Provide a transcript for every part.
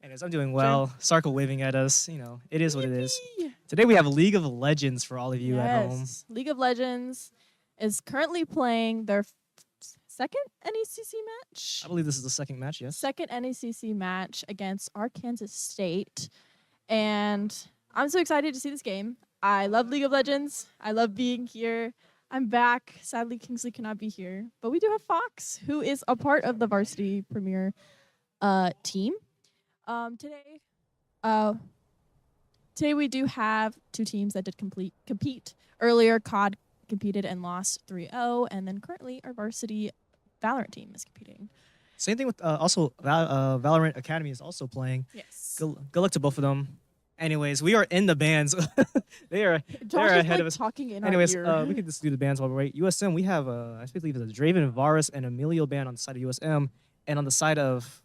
Anyways, I'm doing well. Sarko waving at us. It is what it is. Yippee! Today we have League of Legends for all of you at home. Yes. League of Legends is currently playing their second NECC match. I believe this is the second match, yes? Second NECC match against Arkansas State. And I'm so excited to see this game. I love League of Legends. I love being here. I'm back. Sadly, Kingsley cannot be here. But we do have Fox, who is a part of the varsity premier team. Today we do have two teams that did compete. Earlier, COD competed and lost 3-0, and then currently our varsity Valorant team is competing. Same thing with also Valorant Academy is also playing. Yes. Good luck to both of them. Anyways, we are in the bands. they're ahead of us. Talking in Anyways, our ear. we can just do the bands while we wait. USM, we have I believe it's a Draven, Varus, and Emilio band on the side of USM, and on the side of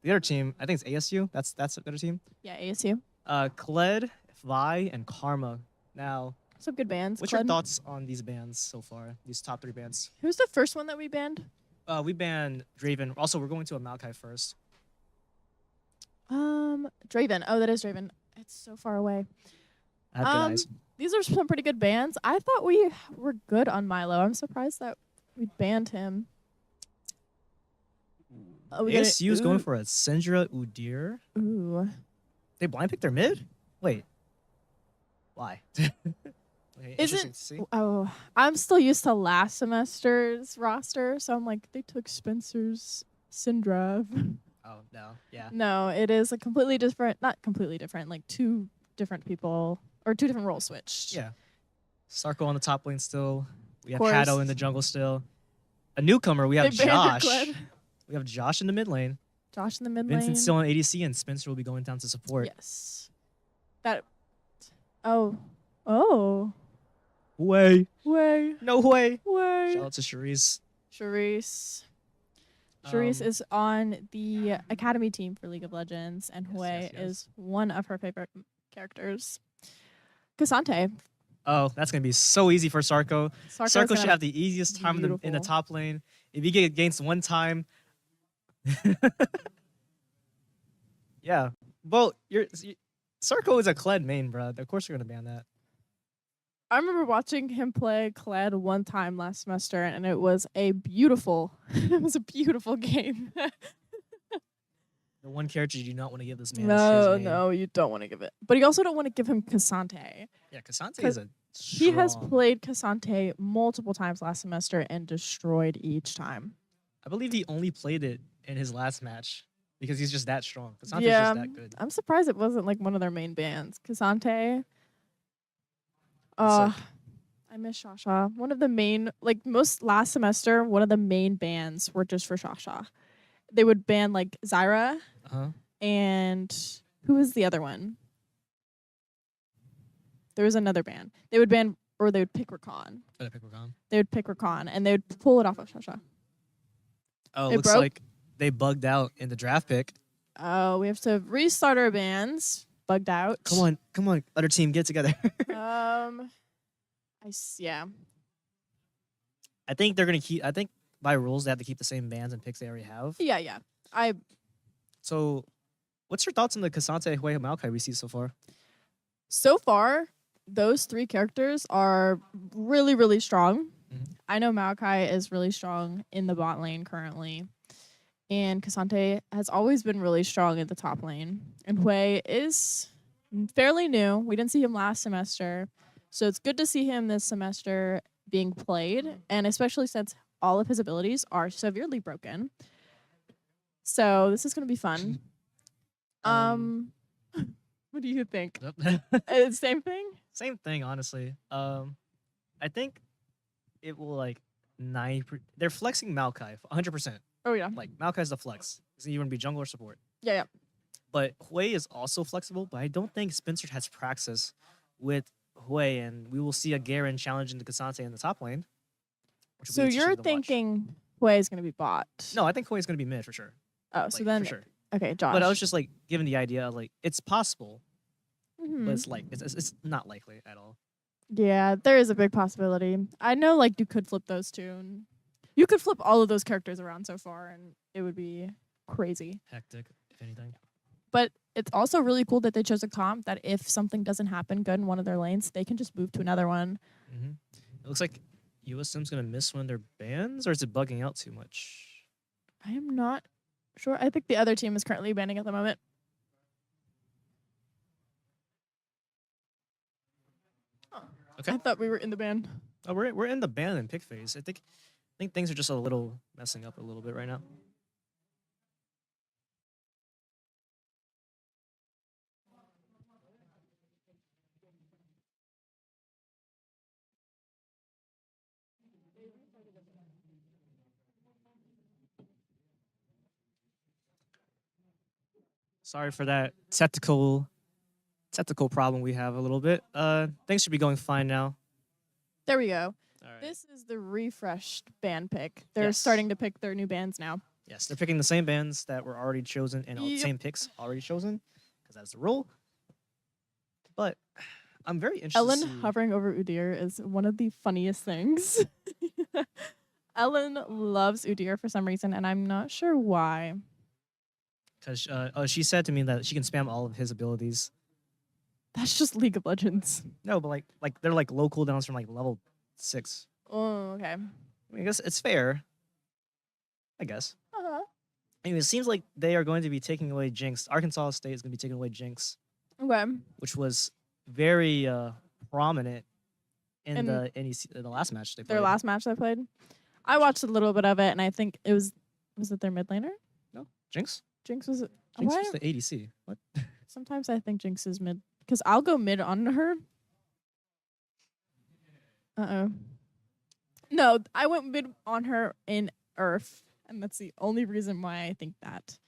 the other team, I think it's ASU. That's the other team. Yeah, ASU. Kled, Vi, and Karma. Now, Some good bands. what's your thoughts on these bands so far? These top 3 bands. Who's the first one that we banned? We banned Draven. Also, we're going to a Maokai first. Draven. Oh, that is Draven. It's so far away. I have good eyes. These are some pretty good bands. I thought we were good on Milo. I'm surprised that we banned him. Oh, ASU is going for a Syndra Udyr. Ooh. They blind picked their mid? Wait. Why? Okay, interesting to see. Oh, I'm still used to last semester's roster, so I'm like, they took Spencer's Syndra. Oh, no. Yeah. No, it is a completely different, not completely different, like 2 different people, or 2 different roles switched. Yeah. Sarko on the top lane still. We have Course. Hado in the jungle still. A newcomer, we have They banned Josh. Kled. We have Josh in the mid lane. Josh in the mid Vincent lane. still on ADC, and Spencer will be going down to support. Yes. Oh. Way. Way. No way. Way. Shout out to Charisse. Charisse. Um, Charisse is on the academy team for League of Legends, and Yes, Hue yes, yes. is one of her favorite characters. Cassante. Oh, that's going to be so easy for Sarko. Sarko's Sarko gonna should have the easiest time in the beautiful. top lane. If you get against one time. Yeah. Well, Sarko is a Kled main, bro. Of course you're going to ban that. I remember watching him play Kled one time last semester, and it was a beautiful, game. The one character you do not want to give this man No, is his main. no, you don't want to give it. But you also don't want to give him Cassante. Yeah, Cassante is a He has strong- played Cassante multiple times last semester and destroyed each time. I believe he only played it in his last match because he's just that strong. Cassante's Yeah. just that good. I'm surprised it wasn't like one of their main bands. Cassante. Sick. I miss Shasha. One of the main, like most last semester, one of the main bands were just for Shasha. They would ban like Zyra Uh-huh. and who was the other one? There was another band. They would ban, or they would pick Rakan. Gotta pick Rakan. They would pick Rakan and they would pull it off of Shasha. Oh, It looks broke? like they bugged out in the draft pick. Oh, we have to restart our bands. Bugged out. Come on, other team, get together. Yeah. I think they're gonna keep. I think by rules they have to keep the same bands and picks they already have. Yeah. So, what's your thoughts on the Cassante, Hue, Maokai we see so far? So far, those 3 characters are really, really strong. Mhm. I know Maokai is really strong in the bot lane currently. And Cassante has always been really strong in the top lane. And Hue is fairly new. We didn't see him last semester. So it's good to see him this semester being played. And especially since all of his abilities are severely broken. So this is going to be fun. What do you think? Same thing? Same thing, honestly. I think it will like 9. They're flexing Maokai 100%. Oh, yeah. Like Maokai's the flex. He's either gonna be jungle or support. Yeah. But Hue is also flexible, but I don't think Spencer has praxis with Hue, and we will see a Garen challenge into Cassante in the top lane. which will So be interesting you're to watch. thinking Hue is going to be bot? No, I think Hue is gonna be mid for sure. Oh, so Like, then for sure. okay, Josh. But I was just like given the idea of like it's possible, Mhm. but it's like it's not likely at all. Yeah, there is a big possibility. I know, like you could flip those 2. And you could flip all of those characters around so far, and it would be crazy. Hectic, if anything. But it's also really cool that they chose a comp that if something doesn't happen good in one of their lanes, they can just move to another one. Mm-hmm. It looks like USM's gonna miss one of their bans, or is it bugging out too much? I am not sure. I think the other team is currently banning at the moment. Okay. I thought we were in the ban. Oh, we're in the ban and pick phase. I think things are just a little messing up a little bit right now. Sorry for that technical problem we have a little bit. Things should be going fine now. There we go. All right. This is the refreshed band pick. They're Yes. starting to pick their new bands now. Yes, they're picking the same bands that were already chosen and all the Yep. same picks already chosen, because that's the rule. But I'm very interested. Ellen to see, hovering over Udyr is one of the funniest things. Ellen loves Udyr for some reason, and I'm not sure why. because she said to me that she can spam all of his abilities. That's just League of Legends. No, but like they're like low cooldowns from like level 6. Oh, okay. I mean, I guess it's fair. I guess. Uh-huh. Anyway, it seems like they are going to be taking away Jinx. Arkansas State is going to be taking away Jinx, Okay. which was very prominent in In the NEC, the last match they played. Their last match they played. I watched a little bit of it, and I think it was it their mid laner? No, Jinx. Jinx was. Jinx Why? was the ADC. What? Sometimes I think Jinx is mid because I'll go mid on her. No, I went mid on her in Earth, and that's the only reason why I think that.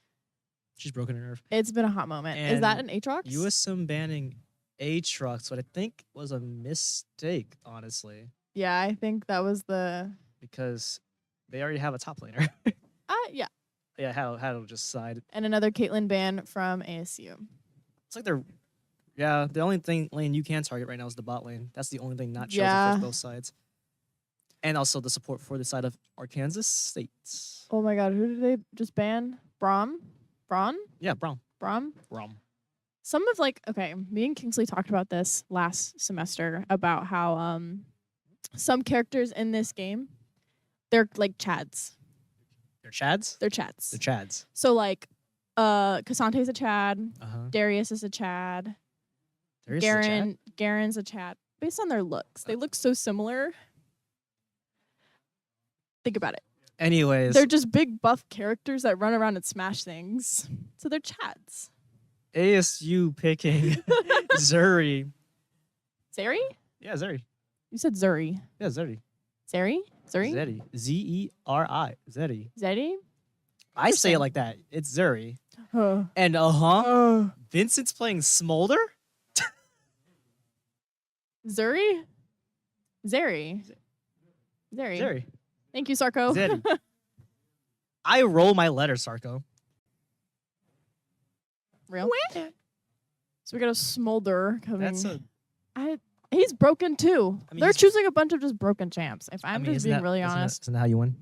She's broken her nerve. It's been a hot moment. Is that And an Aatrox? USM banning Aatrox, what I think was a mistake, honestly, Yeah, I think that was the. because they already have a top laner. Yeah. Yeah, how just side. And another Caitlyn ban from ASU. It's like they're, yeah, the only lane you can target right now is the bot lane. That's the only thing not chosen Yeah. for both sides. And also the support for the side of Arkansas State. Oh my god, who did they just ban? Braum? Braun? Yeah, Braum. Braum? Braum. Some of okay, me and Kingsley talked about this last semester about how some characters in this game, they're like Chads. They're Chads? They're Chads. They're Chads. So like Casante's a Chad, Uh-huh. Darius is a Chad, There is a Chad? Garen's a Chad. Based on their looks. They look so similar. Think about it. Anyways. They're just big buff characters that run around and smash things. So they're Chads. ASU picking Zuri. Zeri? Yeah, Zuri. You said Zuri. Yeah, Zuri. Zeri? Zuri? Zeri. Z-E-R-I. Zeri. Zeri? I say it Interesting. like that. It's Zuri. Uh, And Vincent's playing Smolder? Zuri? Zeri. Zeri. Zeri. Thank you, Sarko. Zeri. I roll my letters, Sarko. Real? So we got a Smolder coming. That's He's broken too. I mean, They're he's- choosing a bunch of just broken champs. If I'm just isn't being that- really isn't that- honest. Isn't that how you win?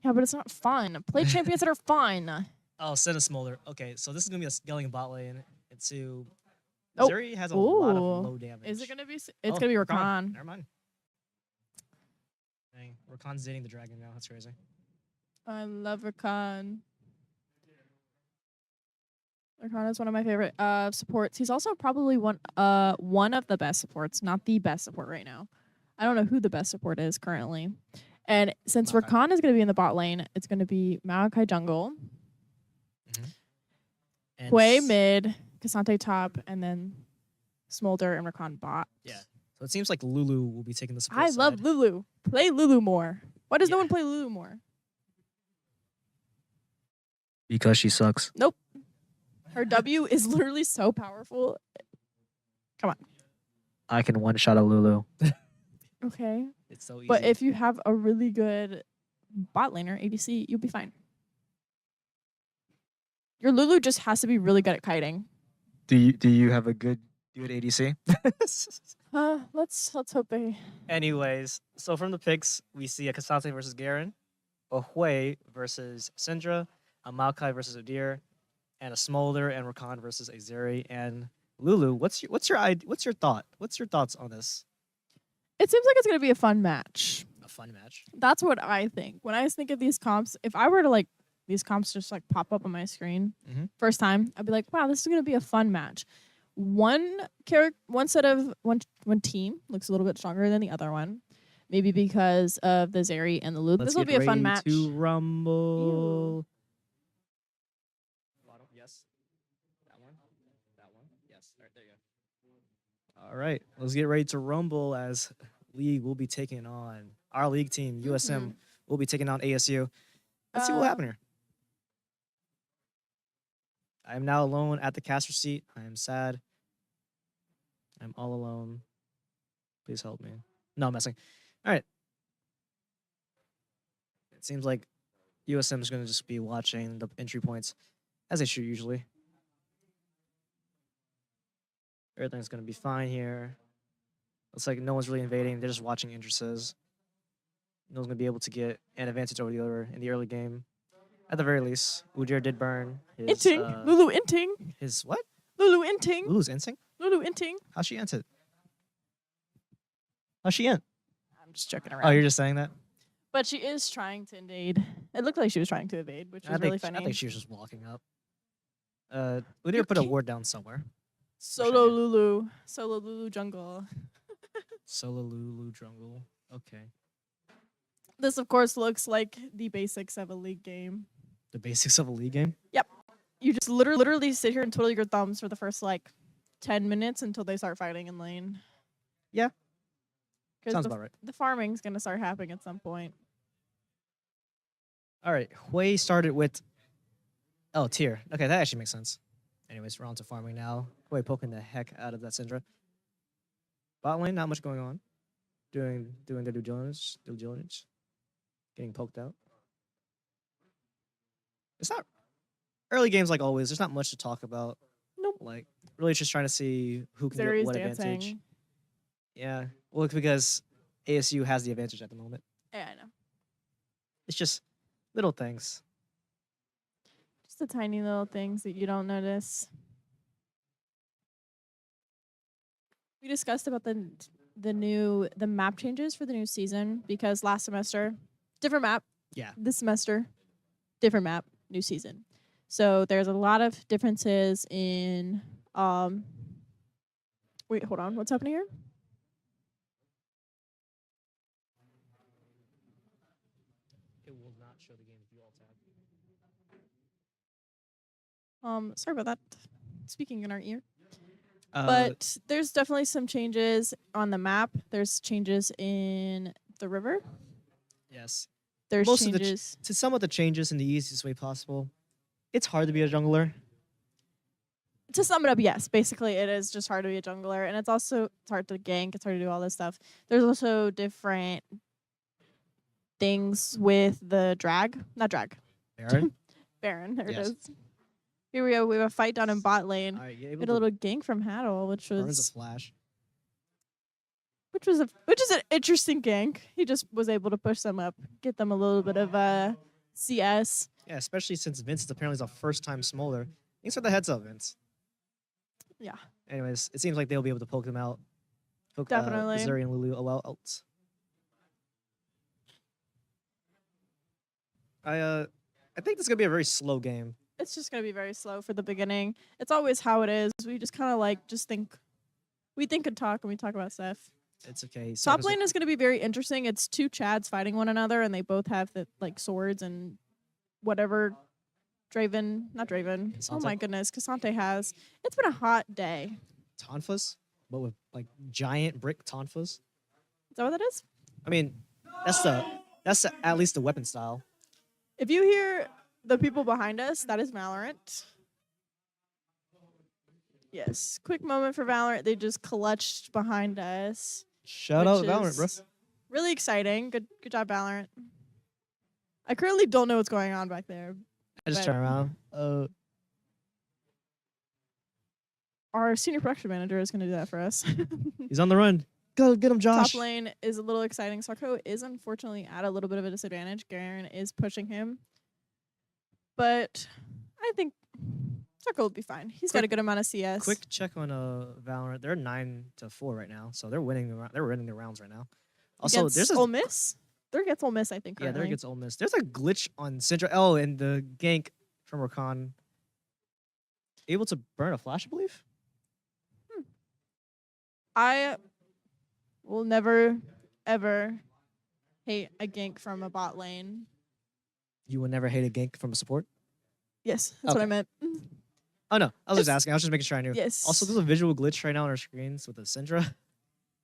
Yeah, but it's not fun. Play champions that are fun. Oh, send a Smolder. Okay, so this is going to be a scaling bot lane into... Oh. Zuri has a lot of Ooh. low damage. Is it gonna be? It's Oh, gonna be Rakan. Never mind. Dang, Rakan's dating the dragon now. That's crazy. I love Rakan. Rakan is one of my favorite supports. He's also probably one of the best supports, not the best support right now. I don't know who the best support is currently. And since Maokai. Rakan is going to be in the bot lane, it's going to be Maokai jungle, And Hui s- mid, Cassante top, and then Smolder and Rakan bot. Yeah. So it seems like Lulu will be taking the support I side. love Lulu. Play Lulu more. Why does no Yeah. one play Lulu more? Because she sucks. Her W is literally so powerful. I can one-shot a Lulu. Okay. It's so easy. But if you have a really good bot laner, ADC, you'll be fine. Your Lulu just has to be really good at kiting. Do you have a good ADC? Let's hope they. Anyways, so from the picks, we see a Cassante versus Garen, a Hui versus Syndra, a Maokai versus Udyr, and a Smolder and Rakan versus a Zeri and Lulu. What's your thought? What's your thoughts on this? It seems like it's gonna be a fun match. A fun match. That's what I think. When I think of these comps, if I were to like these comps just like pop up on my screen first time, I'd be like, wow, this is gonna be a fun match. One team looks a little bit stronger than the other one. Maybe because of the Zeri and the Lulu. This will be a fun match. To rumble. Bottom, yes. That one. Yes. All right, there you go. All right, let's get ready to rumble as League will be taking on our League team. USM will be taking on ASU. Let's see what happens here. I am now alone at the caster seat. I am sad. I'm all alone. Please help me. No, I'm messing. All right. It seems like USM is going to just be watching the entry points as they should usually. Everything's going to be fine here. Looks like no one's really invading. They're just watching entrances. No one's going to be able to get an advantage over the other in the early game. At the very least, Udyr did burn his... Inting. Lulu Inting. His what? Lulu Inting. Lulu's Inting? Lulu Inting. How's she entered? How's she in? I'm just joking around. Oh, you're just saying that? But she is trying to invade. It looked like she was trying to evade, which was really funny. I think she was just walking up. Udyr put a ward down somewhere. Solo Lulu jungle. Solo Lulu jungle. Okay. This, of course, looks like the basics of a League game. The basics of a League game? Yep. You just literally sit here and twiddle your thumbs for the first, 10 minutes until they start fighting in lane. Yeah. Sounds about right. The farming's going to start happening at some point. All right. Hui started with... Oh, tier. Okay, that actually makes sense. Anyways, we're on to farming now. Hui poking the heck out of that Syndra. Bot lane, not much going on. Doing their due diligence. Getting poked out. It's not... Early games, like always, there's not much to talk about. Nope. Really just trying to see who can get what advantage. Yeah. Well, it's because ASU has the advantage at the moment. Yeah, I know. It's just little things. Just the tiny little things that you don't notice. We discussed about the map changes for the new season because last semester, different map. Yeah. This semester, different map, new season. So there's a lot of differences in wait, hold on. What's happening here? It will not show the game if you alt tab. Sorry about that. Speaking in our ear. But there's definitely some changes on the map. There's changes in the river. Yes. There's Most changes. To some of the changes in the easiest way possible. It's hard to be a jungler. To sum it up, yes. Basically, it is just hard to be a jungler. And it's hard to gank. It's hard to do all this stuff. There's also different things with the Not drag. Baron? Baron, there Yes. it is. Here we go. We have a fight down in bot lane. All right, We had a little gank from Haddle, which burns a flash. is an interesting gank. He just was able to push them up, get them a little bit of CS. Yeah, especially since Vince is apparently the first time Smolder. Thanks for the heads up, Vince. Yeah. Anyways, it seems like they'll be able to poke them out. Poke Definitely. Zeri and Lulu out. I think this is gonna be a very slow game. It's just gonna be very slow for the beginning. It's always how it is. We just kind of we think and talk, and we talk about stuff. It's okay. Top lane is gonna be very interesting. It's two Chads fighting one another, and they both have the swords and whatever. Not Draven. Cassante? Oh my goodness, Cassante has. It's been a hot day. Tonfas, but with giant brick Tonfas. Is that what that is? I mean, that's at least the weapon style. If you hear the people behind us, that is Valorant. Yes. Quick moment for Valorant. They just clutched behind us. Shout out Valorant, bro. Really exciting. Good job, Valorant. I currently don't know what's going on back there. I just turn around. Our senior production manager is going to do that for us. He's on the run. Go get him, Josh. Top lane is a little exciting. Sarko is unfortunately at a little bit of a disadvantage. Garen is pushing him. But I think Sarko will be fine. He's got a good amount of CS. Quick check on Valorant. They're 9-4 right now, so they're winning. They're winning the rounds right now. Also, Against there's a Ole Miss. They're against Ole Miss, I think. yeah, Currently. they're against Ole Miss. There's a glitch on Syndra. Oh, and the gank from Rakan. Able to burn a flash, I believe. I will never, ever hate a gank from a bot lane. You would never hate a gank from a support. Yes, that's what I Okay. meant. Oh no, I was just asking. I was just making sure I knew. Yes. Also, there's a visual glitch right now on our screens with the Syndra.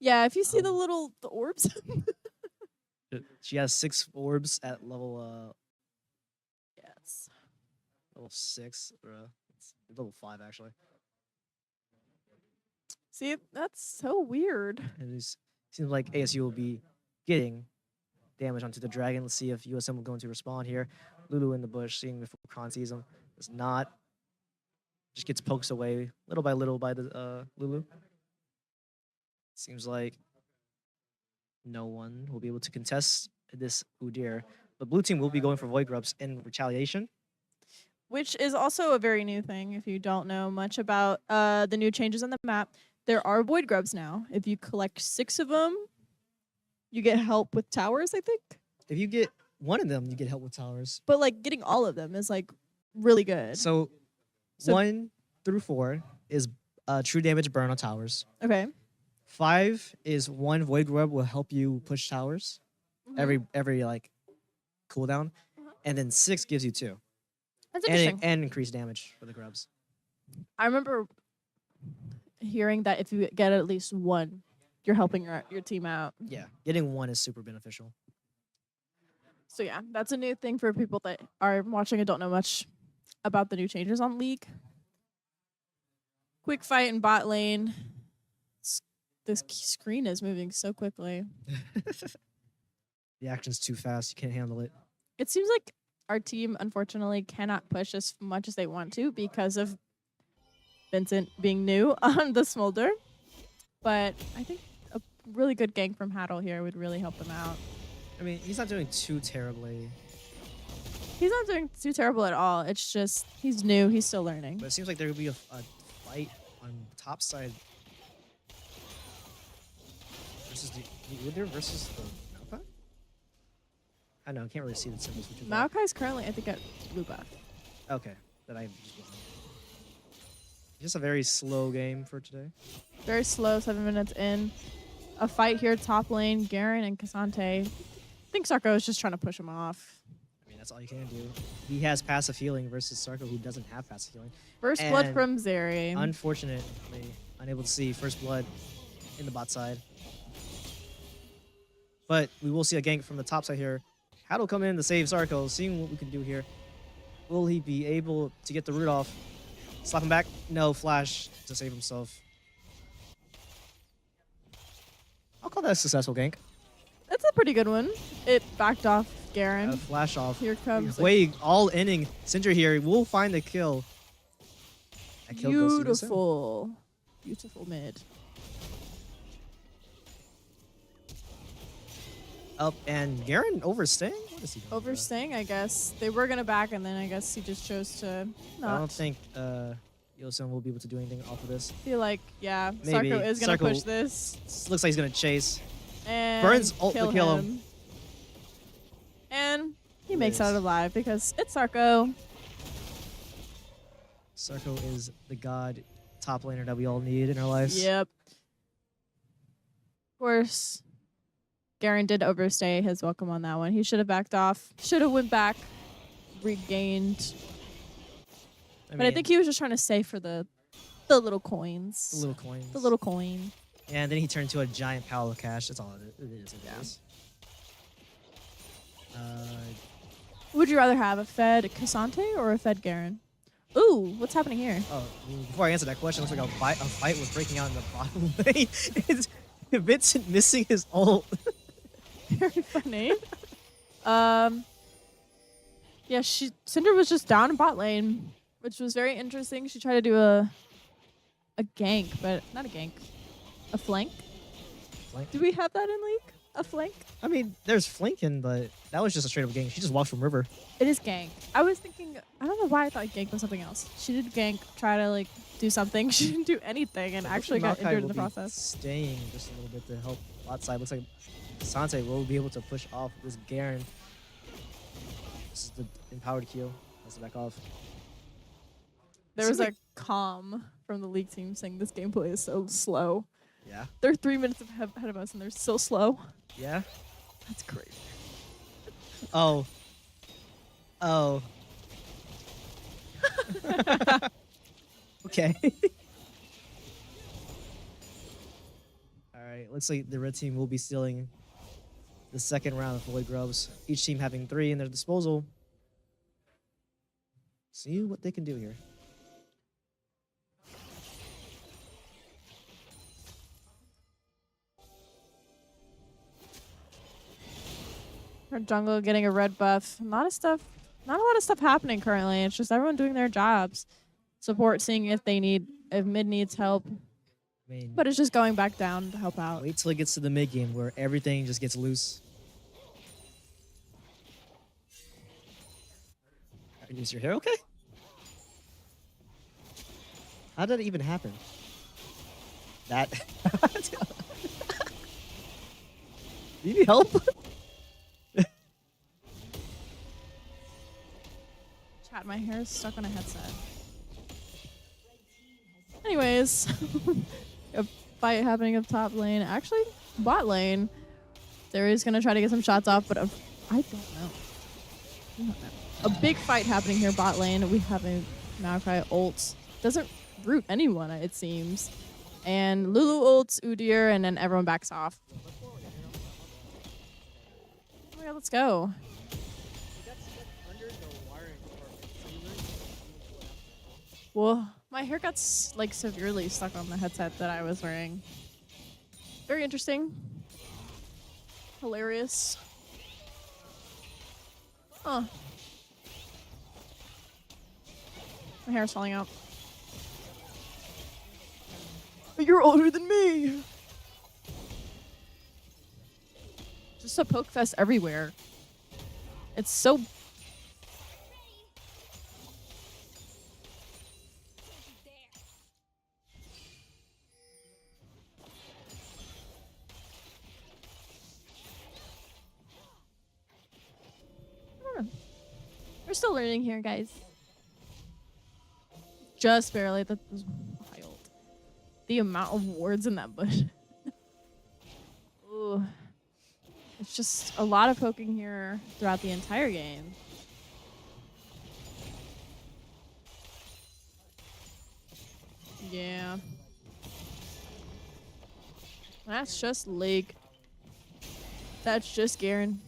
Yeah, if you see the Um, orbs. She has 6 orbs at level Yes. level 6 or it's level 5 actually. See, that's so weird. And it seems like ASU will be getting damage onto the dragon. Let's see if USM will go into respawn here. Lulu in the bush, seeing if Khan sees him. Does not. Just gets poked away little by the Lulu. Seems like no one will be able to contest this Udyr. But blue team will be going for Void Grubs in retaliation. Which is also a very new thing if you don't know much about the new changes on the map. There are void grubs now. If you collect 6 of them, you get help with towers, I think. If you get one of them, you get help with towers. But like getting all of them is like really good. So 1 through 4 is true damage burn on towers. Okay. 5 is 1 Void Grub will help you push towers every like cooldown. And then 6 gives you 2. That's interesting. And increased damage for the grubs. I remember hearing that if you get at least 1, you're helping your team out. Yeah, getting 1 is super beneficial. So yeah, that's a new thing for people that are watching and don't know much about the new changes on League. Quick fight in bot lane. This screen is moving so quickly. The action's too fast. You can't handle it. It seems like our team, unfortunately, cannot push as much as they want to because of Vincent being new on the Smolder. But I think a really good gank from Haddle here would really help them out. I mean, he's not doing too terribly. He's not doing too terrible at all. It's just he's new. He's still learning. But it seems like there will be a fight on top side versus the Udyr versus the Maokai? I know, I can't really see the symbols. Maokai's currently, I think, at blue buff. Okay, that I just blind. Just a very slow game for today. Very slow, 7 minutes in. A fight here, top lane, Garen and Cassante. I think Sarko is just trying to push him off. I mean, that's all you can do. He has passive healing versus Sarko, who doesn't have passive healing. First blood And from Zeri. Unfortunately, unable to see first blood in the bot side. But we will see a gank from the top side here. Haddle come in to save Sarko, seeing what we can do here. Will he be able to get the root off? Slap him back? No, flash to save himself. I'll call that a successful gank. That's a pretty good one. It backed off Garen. Flash off. Here comes Way all inning. Syndra here will find the kill. That kill goes to USM. beautiful. Beautiful mid. Up and Garen overstaying? What is he doing? Overstaying, I guess. They were going to back, and then I guess he just chose to not. I don't think Yosun will be able to do anything off of this. Feel like, yeah, Maybe. Sarko is going to Sarko push this. Looks like he's gonna chase. And Burns ult to kill him. And he makes out alive because it's Sarko. Sarko is the god top laner that we all need in our lives. Yep. Of course, Garen did overstay his welcome on that one. He should have backed off. Should have went back, regained. But I think he was just trying to save for the little coins. the little coins. The little coin. And then he turned to a giant pile of cash. That's all it is. Would you rather have a fed Cassante or a fed Garen? Ooh, what's happening here? Oh, before I answer that question, it looks like a fight was breaking out in the bottom lane. It's Vincent missing his ult. Very funny. Yeah, Cinder was just down in bot lane, which was very interesting. She tried to do a gank, but not a gank. A flank? Flank? Do we have that in League? a flank? I mean, there's flanking, but that was just a straight up gank. She just walked from river. It is gank. I was thinking, I don't know why I thought gank was something else. She did gank, try to like do something. She didn't do anything and actually got injured in the process. Staying just a little bit to help bot side. Looks like Sante will be able to push off this Garen. This is the empowered Q. Has to back off. There was a calm from the league team saying this gameplay is so slow. Yeah. They're 3 minutes ahead of us and they're still slow. Yeah. That's crazy. Oh. Oh. Okay. All right. Looks like the red team will be stealing the second round of Void Grubs. Each team having 3 in their disposal. See what they can do here. Our jungle getting a red buff. Not a lot of stuff happening currently. It's just everyone doing their jobs. Support seeing if mid needs help. I mean, But it's just going back down to help out. wait till it gets to the mid game where everything just gets loose. Is your hair okay? How did it even happen? That. Do you need help? Chat, my hair is stuck on a headset. Anyways, a fight happening up top lane. Actually, bot lane. There is gonna try to get some shots off, but I don't know. A big fight happening here bot lane. We have a Maokai ult. Doesn't root anyone, it seems. And Lulu ults Udyr, and then everyone backs off. Oh my god, let's go. Well, my hair got like severely stuck on the headset that I was wearing. Very interesting. Hilarious. Huh. My hair's falling out. You're older than me! Just a poke fest everywhere. It's so... We're still learning here, guys. Just barely. That was wild. The amount of wards in that bush. Ooh. It's just a lot of poking here throughout the entire game. Yeah. That's just Lake. That's just Garen.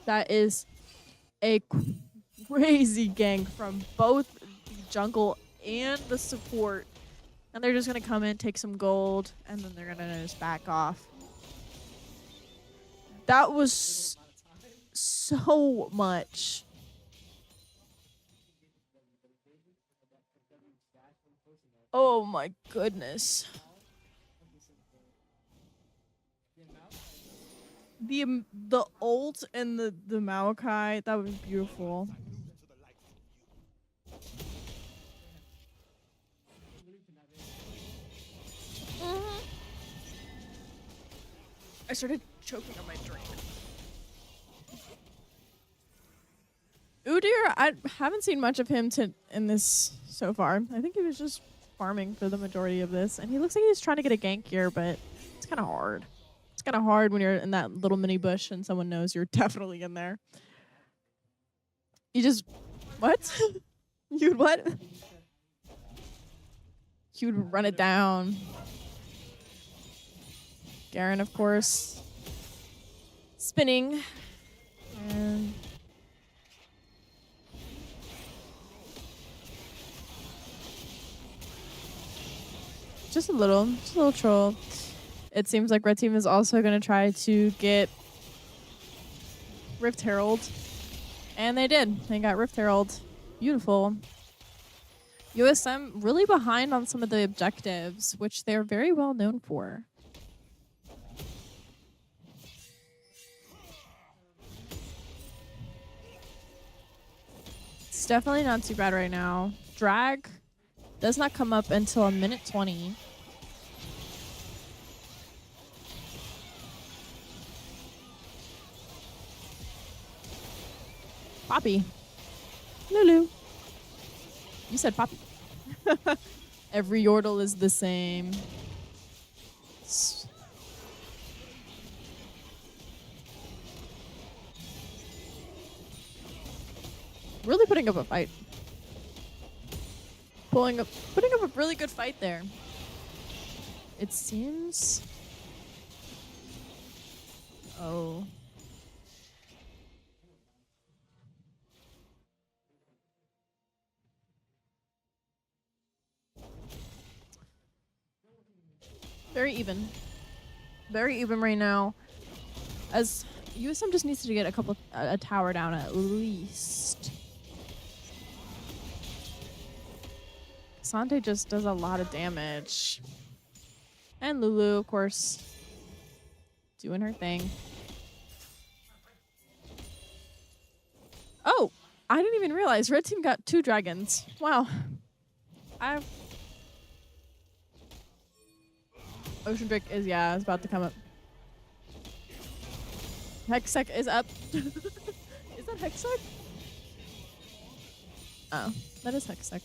That is a crazy gank from both the jungle and the support. And they're just going to come in, take some gold, and then they're going to just back off. That was so much. Oh my goodness. The ult and the Maokai, that was beautiful. I started choking on my drink. Udyr, I haven't seen much of him in this so far. I think he was just farming for the majority of this, and he looks like he's trying to get a gank here, but it's kind of hard. It's kind of hard when you're in that little mini bush and someone knows you're definitely in there. You just... What? You'd what? You'd run it down. Garen, of course. Spinning. And... Just a little troll. It seems like Red Team is also going to try to get Rift Herald. And they did. They got Rift Herald. Beautiful. USM really behind on some of the objectives, which they're very well known for. It's definitely not too bad right now. Drag does not come up until a minute 20. Poppy. Lulu. You said Poppy. Every Yordle is the same. Really putting up a fight. Putting up a really good fight there. It seems. Oh. Very even. Very even right now. As USM just needs to get a tower down at least. Sante just does a lot of damage. And Lulu, of course, doing her thing. Oh, I didn't even realize red team got 2 dragons. Wow. Ocean Drake is about to come up. Hexsec is up. Is that Hexsec? Oh, that is Hexsec.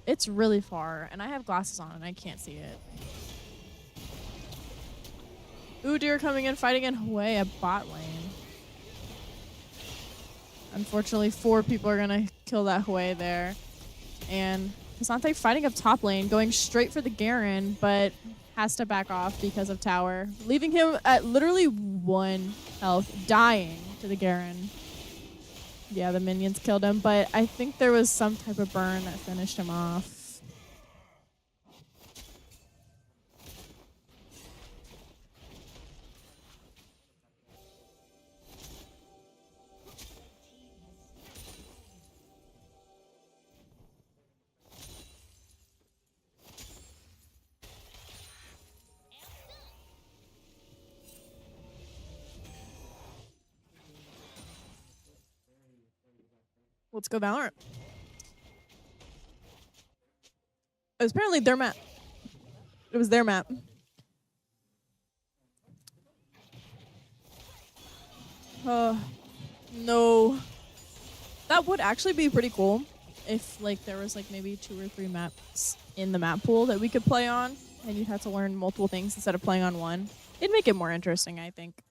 It's really far, and I have glasses on, and I can't see it. Udyr coming in, fighting in Hwei at bot lane. Unfortunately, 4 people are going to kill that Hwei there. And Asante fighting up top lane, going straight for the Garen, but has to back off because of tower, leaving him at literally 1 health, dying to the Garen. Yeah, the minions killed him, but I think there was some type of burn that finished him off. Let's go Valorant. It was apparently their map. It was their map. No. That would actually be pretty cool if like there was like maybe 2 or 3 maps in the map pool that we could play on, and you'd have to learn multiple things instead of playing on one. It'd make it more interesting, I think.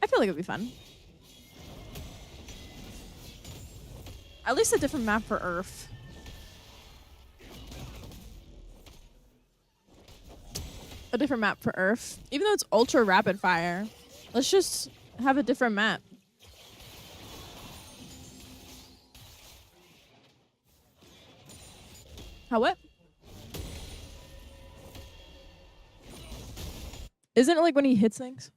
I feel like it'd be fun. At least a different map for Earth. A different map for Earth. Even though it's ultra rapid fire, let's just have a different map. How what? Isn't it like when he hits things?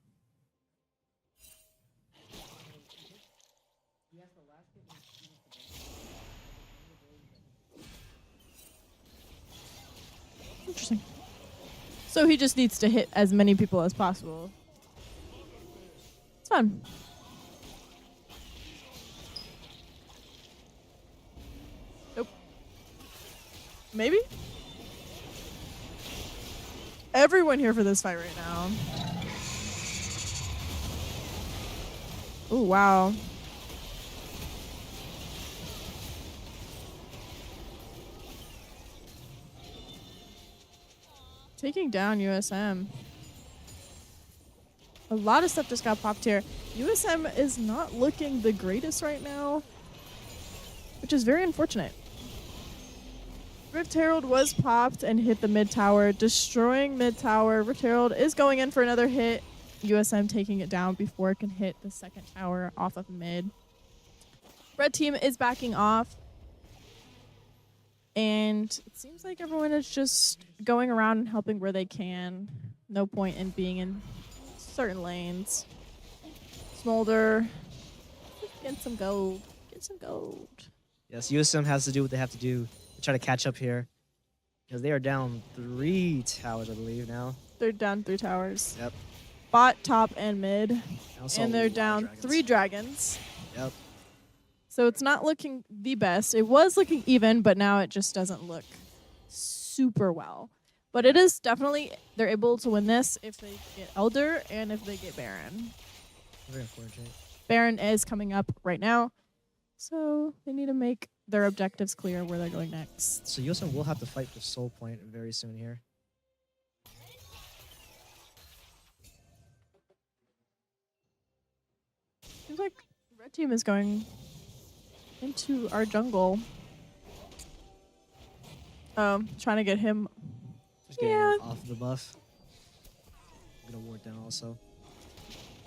Interesting. So he just needs to hit as many people as possible. It's fun. Nope. Maybe? Everyone here for this fight right now. Oh, wow. Taking down USM. A lot of stuff just got popped here. USM is not looking the greatest right now, which is very unfortunate. Rift Herald was popped and hit the mid tower, destroying mid tower. Rift Herald is going in for another hit. USM taking it down before it can hit the second tower off of mid. Red team is backing off. And it seems like everyone is just going around and helping where they can. No point in being in certain lanes. Smolder. Get some gold. Get some gold. Yes, USM has to do what they have to do to try to catch up here. Because they are down 3 towers, I believe, now. They're down 3 towers. Yep. Bot, top, and mid. Also And a they're lot of down dragons. 3 dragons. Yep. So it's not looking the best. It was looking even, but now it just doesn't look super well. But it is definitely, they're able to win this if they get Elder and if they get Baron. Very unfortunate. Baron is coming up right now. So they need to make their objectives clear where they're going next. So USM will have to fight for Soul Point very soon here. Seems like red team is going into our jungle. Trying to get him. Just getting Yeah. off the buff. I'm gonna ward down also.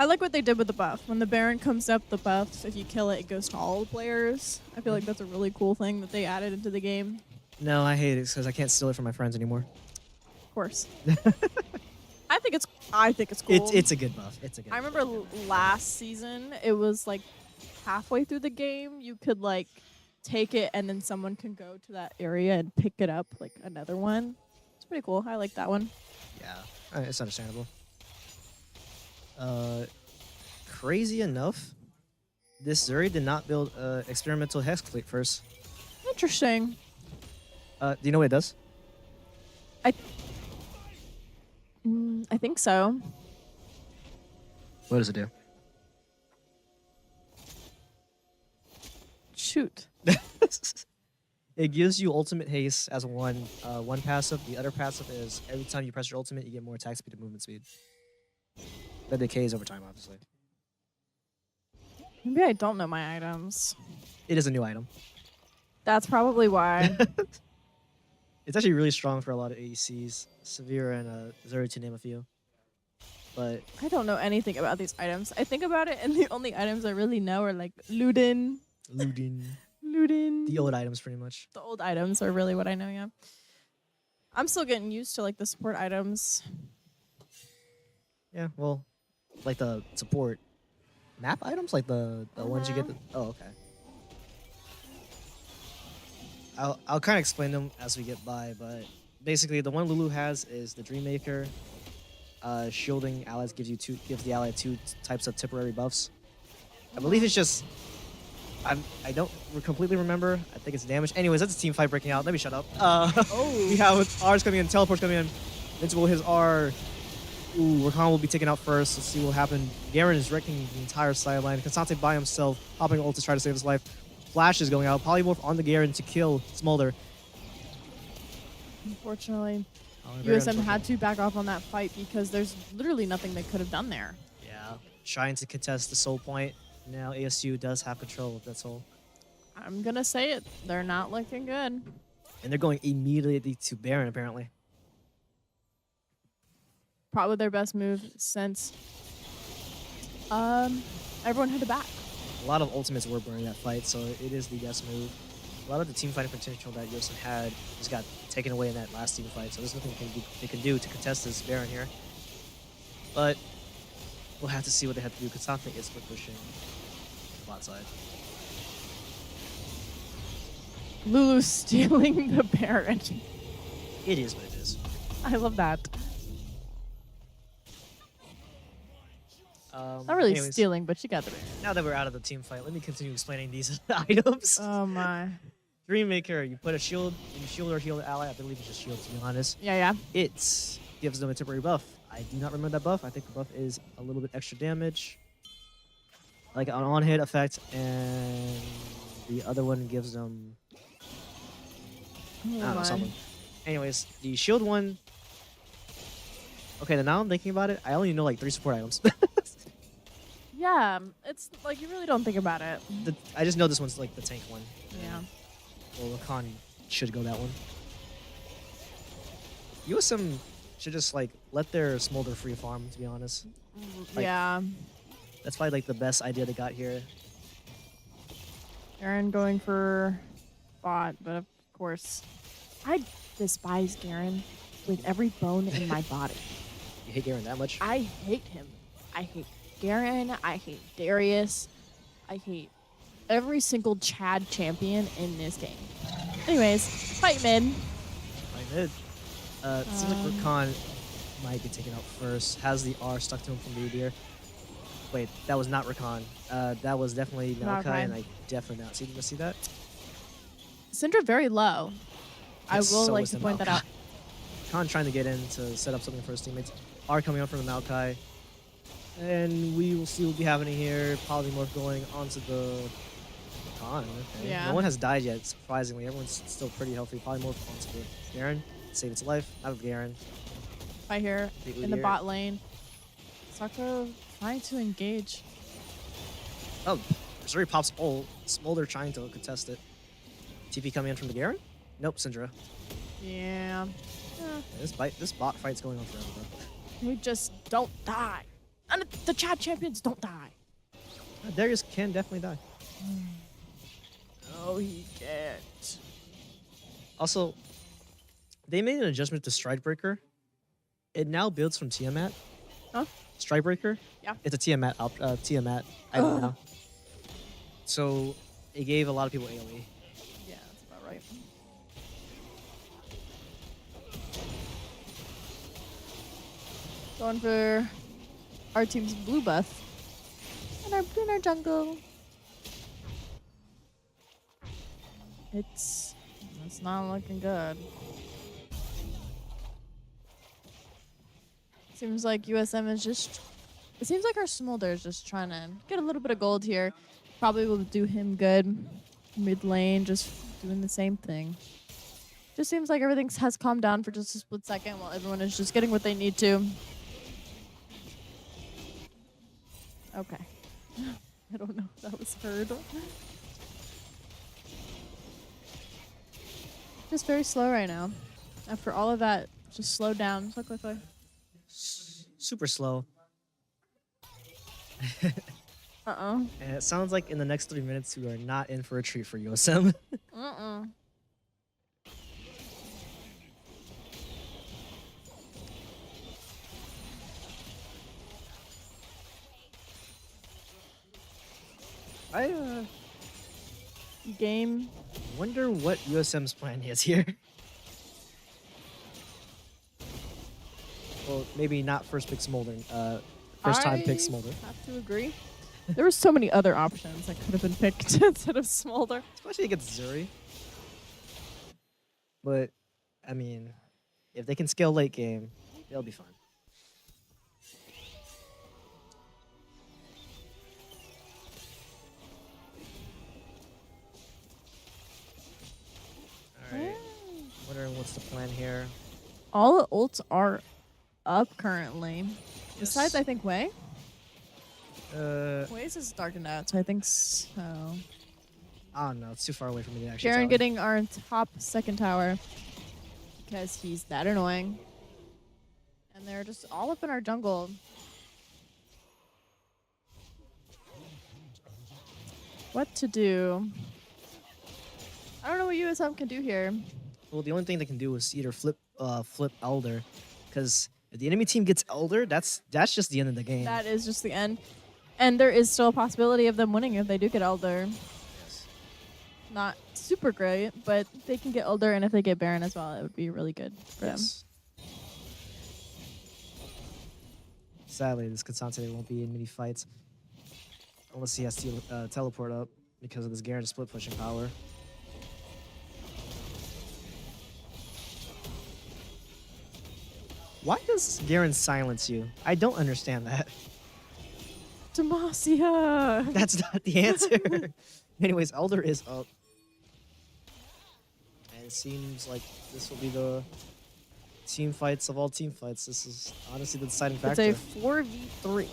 I like what they did with the buff. When the Baron comes up, the buff, if you kill it, it goes to all the players. I feel like that's a really cool thing that they added into the game. No, I hate it because I can't steal it from my friends anymore. Of course. I think it's cool. It's a good buff. It's a good I remember last season, it was like halfway through the game, you could like take it and then someone can go to that area and pick it up, like another one. It's pretty cool. I like that one. Yeah, it's understandable. Crazy enough, this Zuri did not build experimental hex plate first. Interesting. Do you know what it does? I think so. What does it do? Shoot. It gives you ultimate haste as one passive. The other passive is every time you press your ultimate, you get more attack speed and movement speed. That decays over time, obviously. Maybe I don't know my items. It is a new item. That's probably why. It's actually really strong for a lot of AECs, Severe and Zuri to name a few. But I don't know anything about these items. I think about it, and the only items I really know are like Ludin. Ludin, Ludin. the old items, pretty much. The old items are really what I know, yeah. I'm still getting used to like the support items. Yeah, well, like the support map items, like the ones you get. Oh, okay. I'll kind of explain them as we get by, but basically the one Lulu has is the Dreammaker. Shielding allies gives the ally 2 types of temporary buffs. I believe it's just I don't completely remember. I think it's damage. Anyways, that's a team fight breaking out. Let me shut up. We have R's coming in, teleports coming in. Invincible his R. Ooh, Rakan will be taken out first. Let's see what will happen. Garen is wrecking the entire sideline. Constante by himself, popping ult to try to save his life. Flash is going out. Polymorph on the Garen to kill Smolder. Unfortunately, Very USM unfortunate. had to back off on that fight because there's literally nothing they could have done there. Yeah, trying to contest the soul point. Now ASU does have control of that soul. I'm gonna say it. They're not looking good. And they're going immediately to Baron, apparently. Probably their best move since everyone had to back. A lot of ultimates were burning that fight, so it is the best move. A lot of the team fighting potential that USM had just got taken away in that last team fight, so there's nothing they can do to contest this Baron here. But we'll have to see what they have to do, because Constante is split pushing the bot side. Lulu stealing the Baron. It is what it is. I love that. Not really anyways, stealing, but she got the Baron. now that we're out of the team fight, let me continue explaining these items. Oh my. Dreammaker, you put a shield, you shield or heal the ally. I believe it's just shield, to be honest. Yeah. It gives them a temporary buff. I do not remember that buff. I think the buff is a little bit extra damage, like an on-hit effect, and the other one gives them I don't know, my. something. Anyways, the shield one. Okay, now I'm thinking about it. I only know like 3 support items. Yeah, it's like you really don't think about it. I just know this one's like the tank one. Yeah. Well, Rakan should go that one. USM should just like let their Smolder free farm, to be honest. Like, Yeah. That's probably like the best idea they got here. Garen going for bot, but of course, I despise Garen with every bone in my body. You hate Garen that much? I hate him. I hate Garen. I hate Darius. I hate every single Chad champion in this game. Anyways, fight mid. Right mid. It seems like Rakan might be taken out first. Has the R stuck to him from the Udyr. Wait, that was not Rakan. That was definitely Maokai, Maokai. and I definitely not see that. Syndra very low. I will So like is to the point that out. Rakan trying to get in to set up something for his teammates. R coming up from the Maokai. And we will see what we have in here. Polymorph going onto the Rakan. Okay. Yeah. No one has died yet, surprisingly. Everyone's still pretty healthy. Polymorph onto the Garen. Save its life. Out of Garen. Right here The in the Udyr. bot lane. Sakura trying to engage. Oh, Missouri pops ult. Smolder trying to contest it. TP coming in from the Garen? Nope, Syndra. Yeah. This bot fight's going on forever, bro. We just don't die. And the Chad champions don't die. Darius can definitely die. No, he can't. Also, they made an adjustment to Stridebreaker. It now builds from Tiamat. Huh? Stridebreaker? Yeah. It's a Tiamat Tiamat item now. So it gave a lot of people AoE. Yeah, that's about right. Going for our team's blue buff. And in our jungle. It's not looking good. Seems like USM is just. It seems like our Smolder is just trying to get a little bit of gold here. Probably will do him good. Mid lane, just doing the same thing. Just seems like everything has calmed down for just a split second while everyone is just getting what they need to. Okay. I don't know if that was heard. Just very slow right now. After all of that, just slow down so quickly. Super slow. Uh-oh. And it sounds like in the next 3 minutes we are not in for a treat for USM. Uh-uh. I Game. wonder what USM's plan is here. Well, maybe not first pick Smolder. First time pick Smolder. I have to agree. There were so many other options that could have been picked instead of Smolder. Especially against Zuri. But, I mean, if they can scale late game, they'll be fine. Alright. Wondering what's the plan here. All the ults are up currently. Besides, I think Wei. Wei's is darkened out, so I think so. I don't know. It's too far away from me to actually Garen tell. getting our top second tower because he's that annoying. And they're just all up in our jungle. What to do? I don't know what USM can do here. Well, the only thing they can do is either flip Elder, because if the enemy team gets Elder, that's just the end of the game. That is just the end. And there is still a possibility of them winning if they do get Elder. Yes. Not super great, but they can get Elder, and if they get Baron as well, it would be really good for them. Yes. Sadly, this Kansante won't be in many fights unless he has to teleport up because of this Garen split pushing power. Why does Garen silence you? I don't understand that. Demacia! That's not the answer. Anyways, Elder is up. And it seems like this will be the team fights of all team fights. This is honestly the deciding It's factor. a 4v3.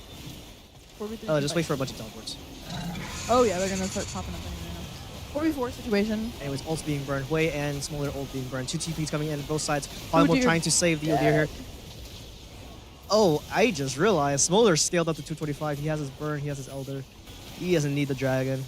4v3. Oh, just wait for a bunch of teleports. Oh yeah, they're gonna start popping up anyway now. 4v4 situation. Anyways, ults being burned. Hui and Smolder ult being burned. Two TPs coming in both sides. Polymorph Udyr. trying to save the Udyr here. Oh, I just realized Smolder scaled up to 225. He has his burn. He has his Elder. He doesn't need the dragon.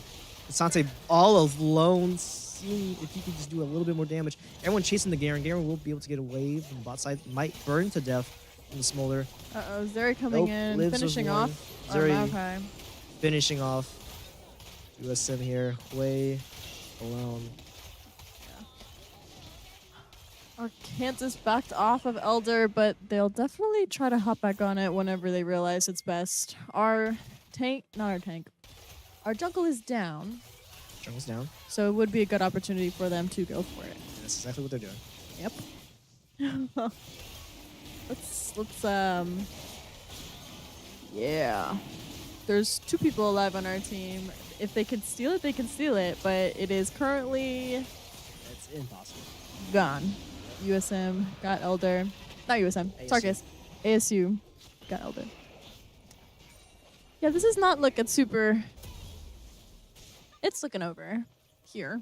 Kansante all alone. Seeing if he can just do a little bit more damage. Everyone chasing the Garen. Garen will be able to get away from the bot side. Might burn to death. from the Smolder. Uh-oh, Zeri coming Nope, in, Libs was finishing one. off. Zeri Okay. finishing off. USM here, way alone. Kansas backed off of Elder, but they'll definitely try to hop back on it whenever they realize it's best. Our tank, not our tank, our jungle is down, Jungle's down. so it would be a good opportunity for them to go for it. That's exactly what they're doing. Yep. let's yeah. There's 2 people alive on our team. If they can steal it, they can steal it, but it is currently That's impossible. gone. USM got Elder. Not USM. ASU. Sarkis. ASU got Elder. Yeah, this is not looking super. It's looking over here.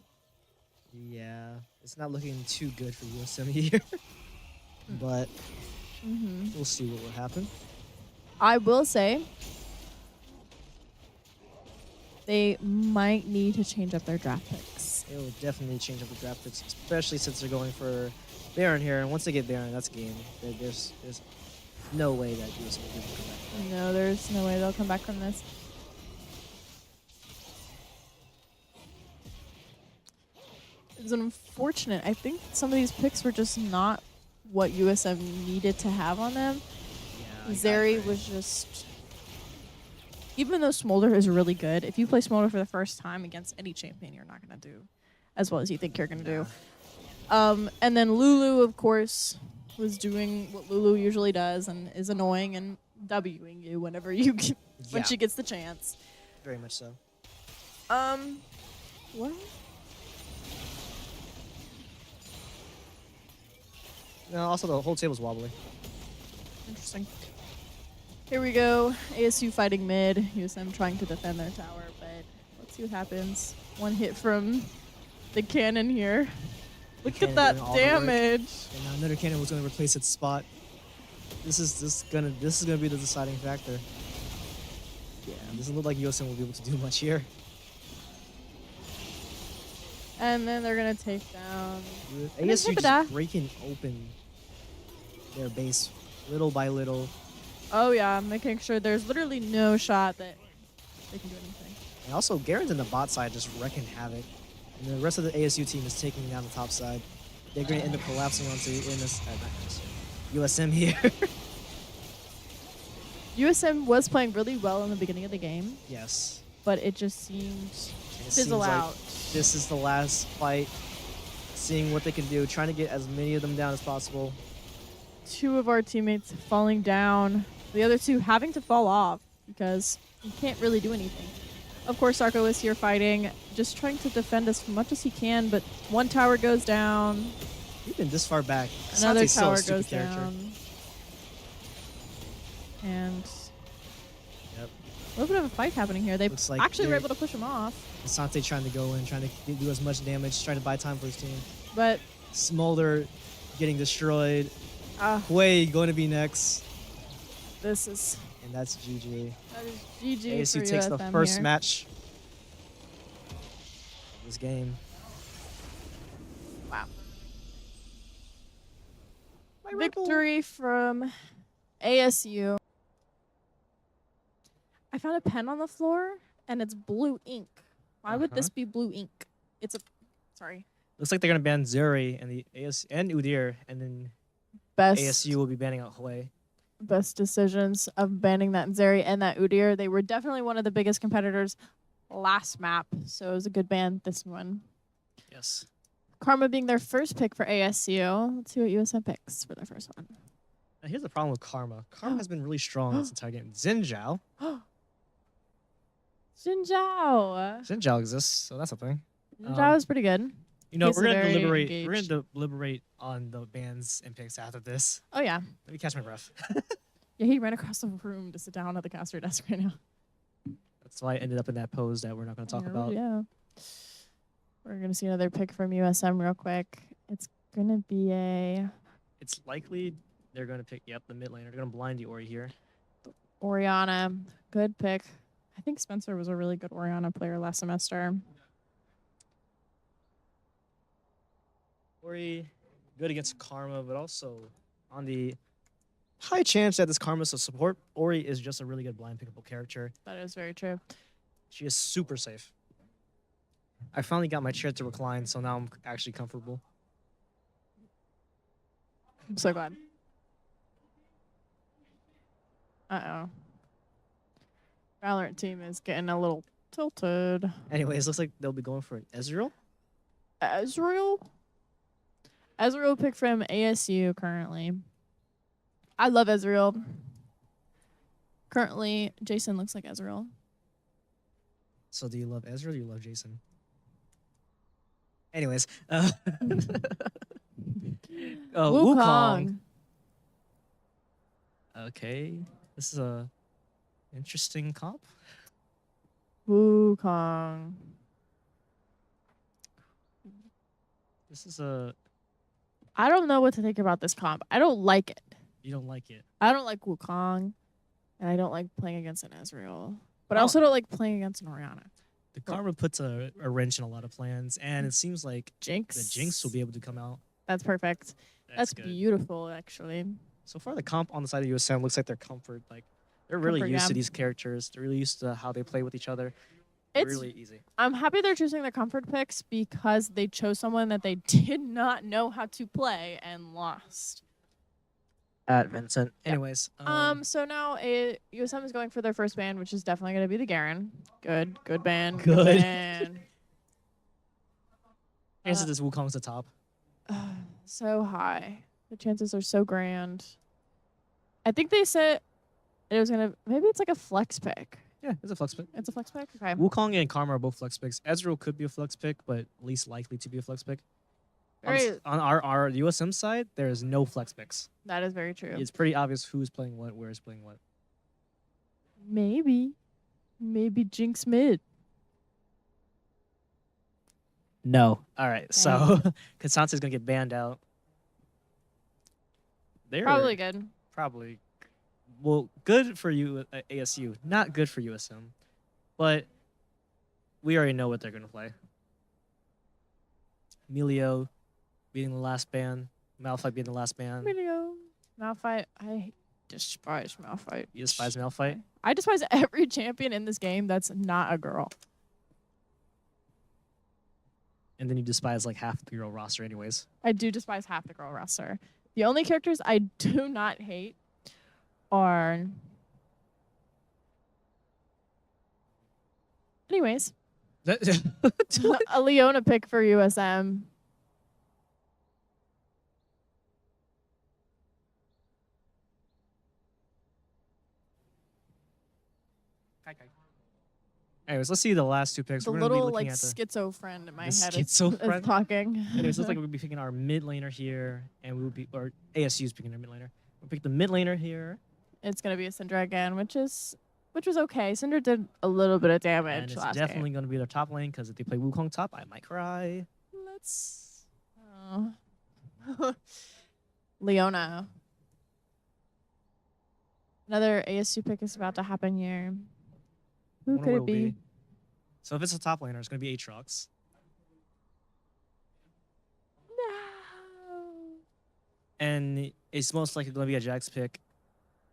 Yeah, it's not looking too good for USM here. But we'll see what will happen. I will say they might need to change up their draft picks. It will definitely change up the draft picks, especially since they're going for Baron here. And once they get Baron, that's game. There's no way that USM will be able to come back. No, there's no way they'll come back from this. It's unfortunate. I think some of these picks were just not what USM needed to have on them. Yeah, Zeri was just... Even though Smolder is really good, if you play Smolder for the first time against any champion, you're not going to do as well as you think you're going to do. And then Lulu, of course, was doing what Lulu usually does and is annoying and Wing you whenever you when she gets the chance. Very much so. What? No, also the whole table's wobbly. Interesting. Here we go. ASU fighting mid. USM trying to defend their tower, but let's see what happens. One hit from the cannon here. Look at that damage. And now another cannon was going to replace its spot. This is gonna be the deciding factor. Yeah, it doesn't look like USM will be able to do much here. And then they're gonna take down. ASU just breaking open their base little by little. Oh yeah, making sure there's literally no shot that they can do anything. And also, Garen's in the bot side just wrecking havoc. And the rest of the ASU team is taking down the top side. They're going to end up collapsing onto USM here. USM was playing really well in the beginning of the game. Yes. But it just seemed fizzle like out. This is the last fight. Seeing what they can do, trying to get as many of them down as possible. 2 of our teammates falling down. The other 2 having to fall off because you can't really do anything. Of course, Sarko is here fighting, just trying to defend as much as he can, but 1 tower goes down. You've been this far back. Another Sante's tower still a goes stupid character. down. And Yep. a little bit of a fight happening here. They Looks like actually were able to push him off. Sante trying to go in, trying to do as much damage, trying to buy time for his team. But Smolder getting destroyed. uh, Way going to be next. this is And that's GG. that is GG ASU for takes the USM first here. match of this game. Wow. My ripple. Victory from ASU. I found a pen on the floor and it's blue ink. Why would this be blue ink? It's a sorry. Looks like they're gonna ban Zuri and the AS and Udyr, and then Best ASU will be banning out Hwei. best decisions of banning that Zeri and that Udyr. They were definitely one of the biggest competitors last map, so it was a good ban this one. Yes. Karma being their first pick for ASU. Let's see what USM picks for their first one. Now here's the problem with Karma. Karma has been really strong this entire game. Xinjiao. Xinjiao. Xinjiao exists, so that's a thing. Xinjiao is pretty good. You know, He's we're gonna very deliberate. We're engaged. gonna deliberate on the bans and picks after this. Oh yeah. Let me catch my breath. Yeah, he ran across the room to sit down at the caster desk right now. That's why I ended up in that pose that we're not gonna talk about. Yeah. We're gonna see another pick from USM real quick. It's gonna be a It's likely they're gonna pick. Yep, the mid laner. They're gonna blind the Ori here. Orianna. Good pick. I think Spencer was a really good Orianna player last semester. Ori, good against Karma, but also on the high chance that this Karma's a support. Ori is just a really good blind pickable character. That is very true. She is super safe. I finally got my chair to recline, so now I'm actually comfortable. I'm so glad. Uh-oh. Valorant team is getting a little tilted. Anyways, looks like they'll be going for an Ezreal. Ezreal? Ezreal picked from ASU currently. I love Ezreal. Currently, Jason looks like Ezreal. So do you love Ezreal or do you love Jason? Anyways, Wukong. Okay, this is a interesting comp. Wukong. This is a. I don't know what to think about this comp. I don't like it. You don't like it. I don't like Wukong, and I don't like playing against an Ezreal. But I Oh. also don't like playing against an Orianna. The Karma puts a wrench in a lot of plans, and it seems like Jinx. the Jinx will be able to come out. That's perfect. That's good. beautiful, actually. So far, the comp on the side of USM looks like they're comfort. Like they're really Comfort, used to yeah. these characters. They're really used to how they play with each other. It's Really easy. I'm happy they're choosing the comfort picks because they chose someone that they did not know how to play and lost. At Vincent. Yep. Anyways, So now USM is going for their first ban, which is definitely going to be the Garen. Good ban. Good. Ban. chances this Wukong's the top. So high. The chances are so grand. I think they said it was gonna. Maybe it's like a flex pick. Yeah, it's a flex pick. It's a flex pick. Okay. Wukong and Karma are both flex picks. Ezreal could be a flex pick, but least likely to be a flex pick. Very, On our USM side, there is no flex picks. that is very true. It's pretty obvious who's playing what, where is playing what. Maybe Jinx mid. No. All right. So Kasante's gonna get banned out. They're Probably good. probably well good for you ASU, not good for USM, but we already know what they're gonna play. Emilio beating the last ban, Malphite beating the last ban. Video. Malphite. I despise Malphite. You despise Malphite? I despise every champion in this game that's not a girl. And then you despise like half the girl roster anyways. I do despise half the girl roster. The only characters I do not hate are. Anyways, a Leona pick for USM. Anyways, let's see the last two picks. The We're gonna be little looking like at the skizo friend in my the head schizo is friend? talking. anyways, looks like we'll be picking our mid laner here, and we will be or ASU's picking their mid laner. We'll pick the mid laner here. It's gonna be a Syndra again, which was okay. Syndra did a little bit of And damage it's last definitely game. going to be their top lane because if they play Wukong top, I might cry. Let's. Leona. Another ASU pick is about to happen here. Who Wonder could what it be? So if it's a top laner, it's going to be Aatrox. No. And it's most likely going to be a Jax pick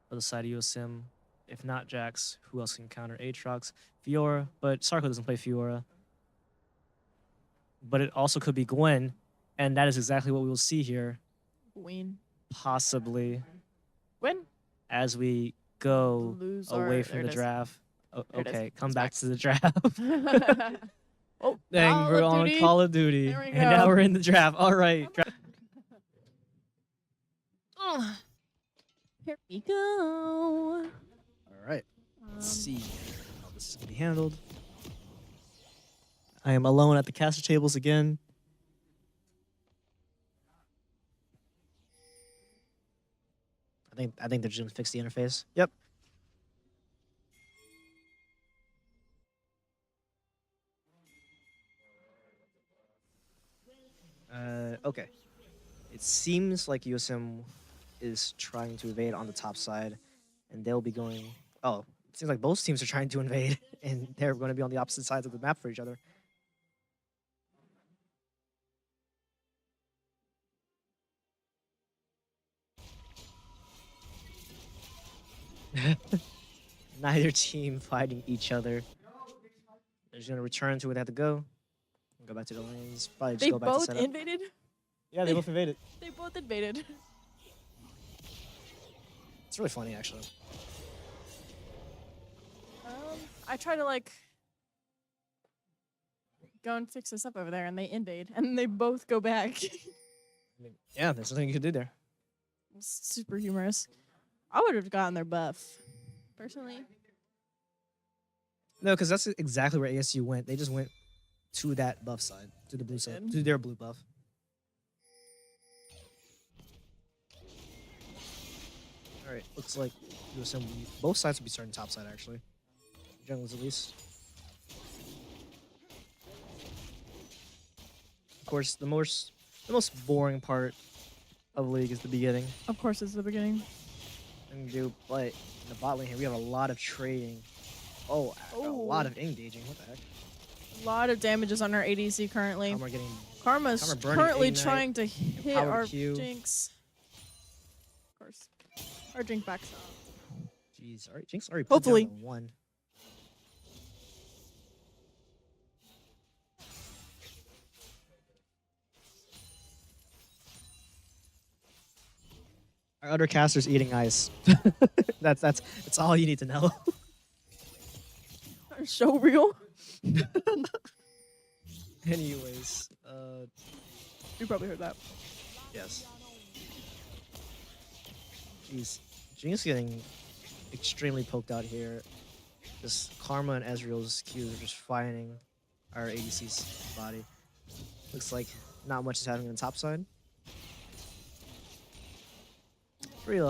for the side of USM. If not Jax, who else can counter Aatrox? Fiora, but Sarko doesn't play Fiora. But it also could be Gwen, and that is exactly what we will see here, Queen. possibly, Win. as we go Loser. away There from it the is. draft. There it is. Okay, come It's back back. to the draft. Oh, Dang, Call we're of on Duty. Call of Duty, There we and now go. we're in the draft. All right. Here we go. All right. Let's see how this is going to be handled. I am alone at the caster tables again. I think they're just going to fix the interface. Yep. Okay. It seems like USM is trying to invade on the top side, and they'll be going. Oh, it seems like both teams are trying to invade, and they're going to be on the opposite sides of the map for each other. Neither team fighting each other. They're just gonna return to where they have to go. Go back to the lanes. Probably just They go back to both setup. invaded. Yeah, they both invaded. They both invaded. It's really funny, actually. I try to like go and fix this up over there, and they invade, and they both go back. I mean, yeah, there's nothing you could do there. Super humorous. I would have gotten their buff, personally. No, because that's exactly where ASU went. They just went to that buff side, to the blue side, did. to their blue buff. All right, looks like USM, both sides will be starting top side actually. Jungles at least. Of course, the most boring part of the league is the beginning. Of course, it's the beginning. And do, but in the bot lane here, we have a lot of trading. Oh, a lot of engaging. What the heck? A lot of damages on our ADC currently. Karma getting Karma's Karma burning currently Ignite, trying to hit Power our Q. Jinx. Of course. Our Jinx backs up. Jeez, alright, Jinx already Hopefully. put down the one. Our other caster's eating ice. that's all you need to know. So real. Anyways, You probably heard that. yes. Jeez, Jinx getting extremely poked out here. Just Karma and Ezreal's Qs are just fighting our ADC's body. Looks like not much is happening on the top side. Pretty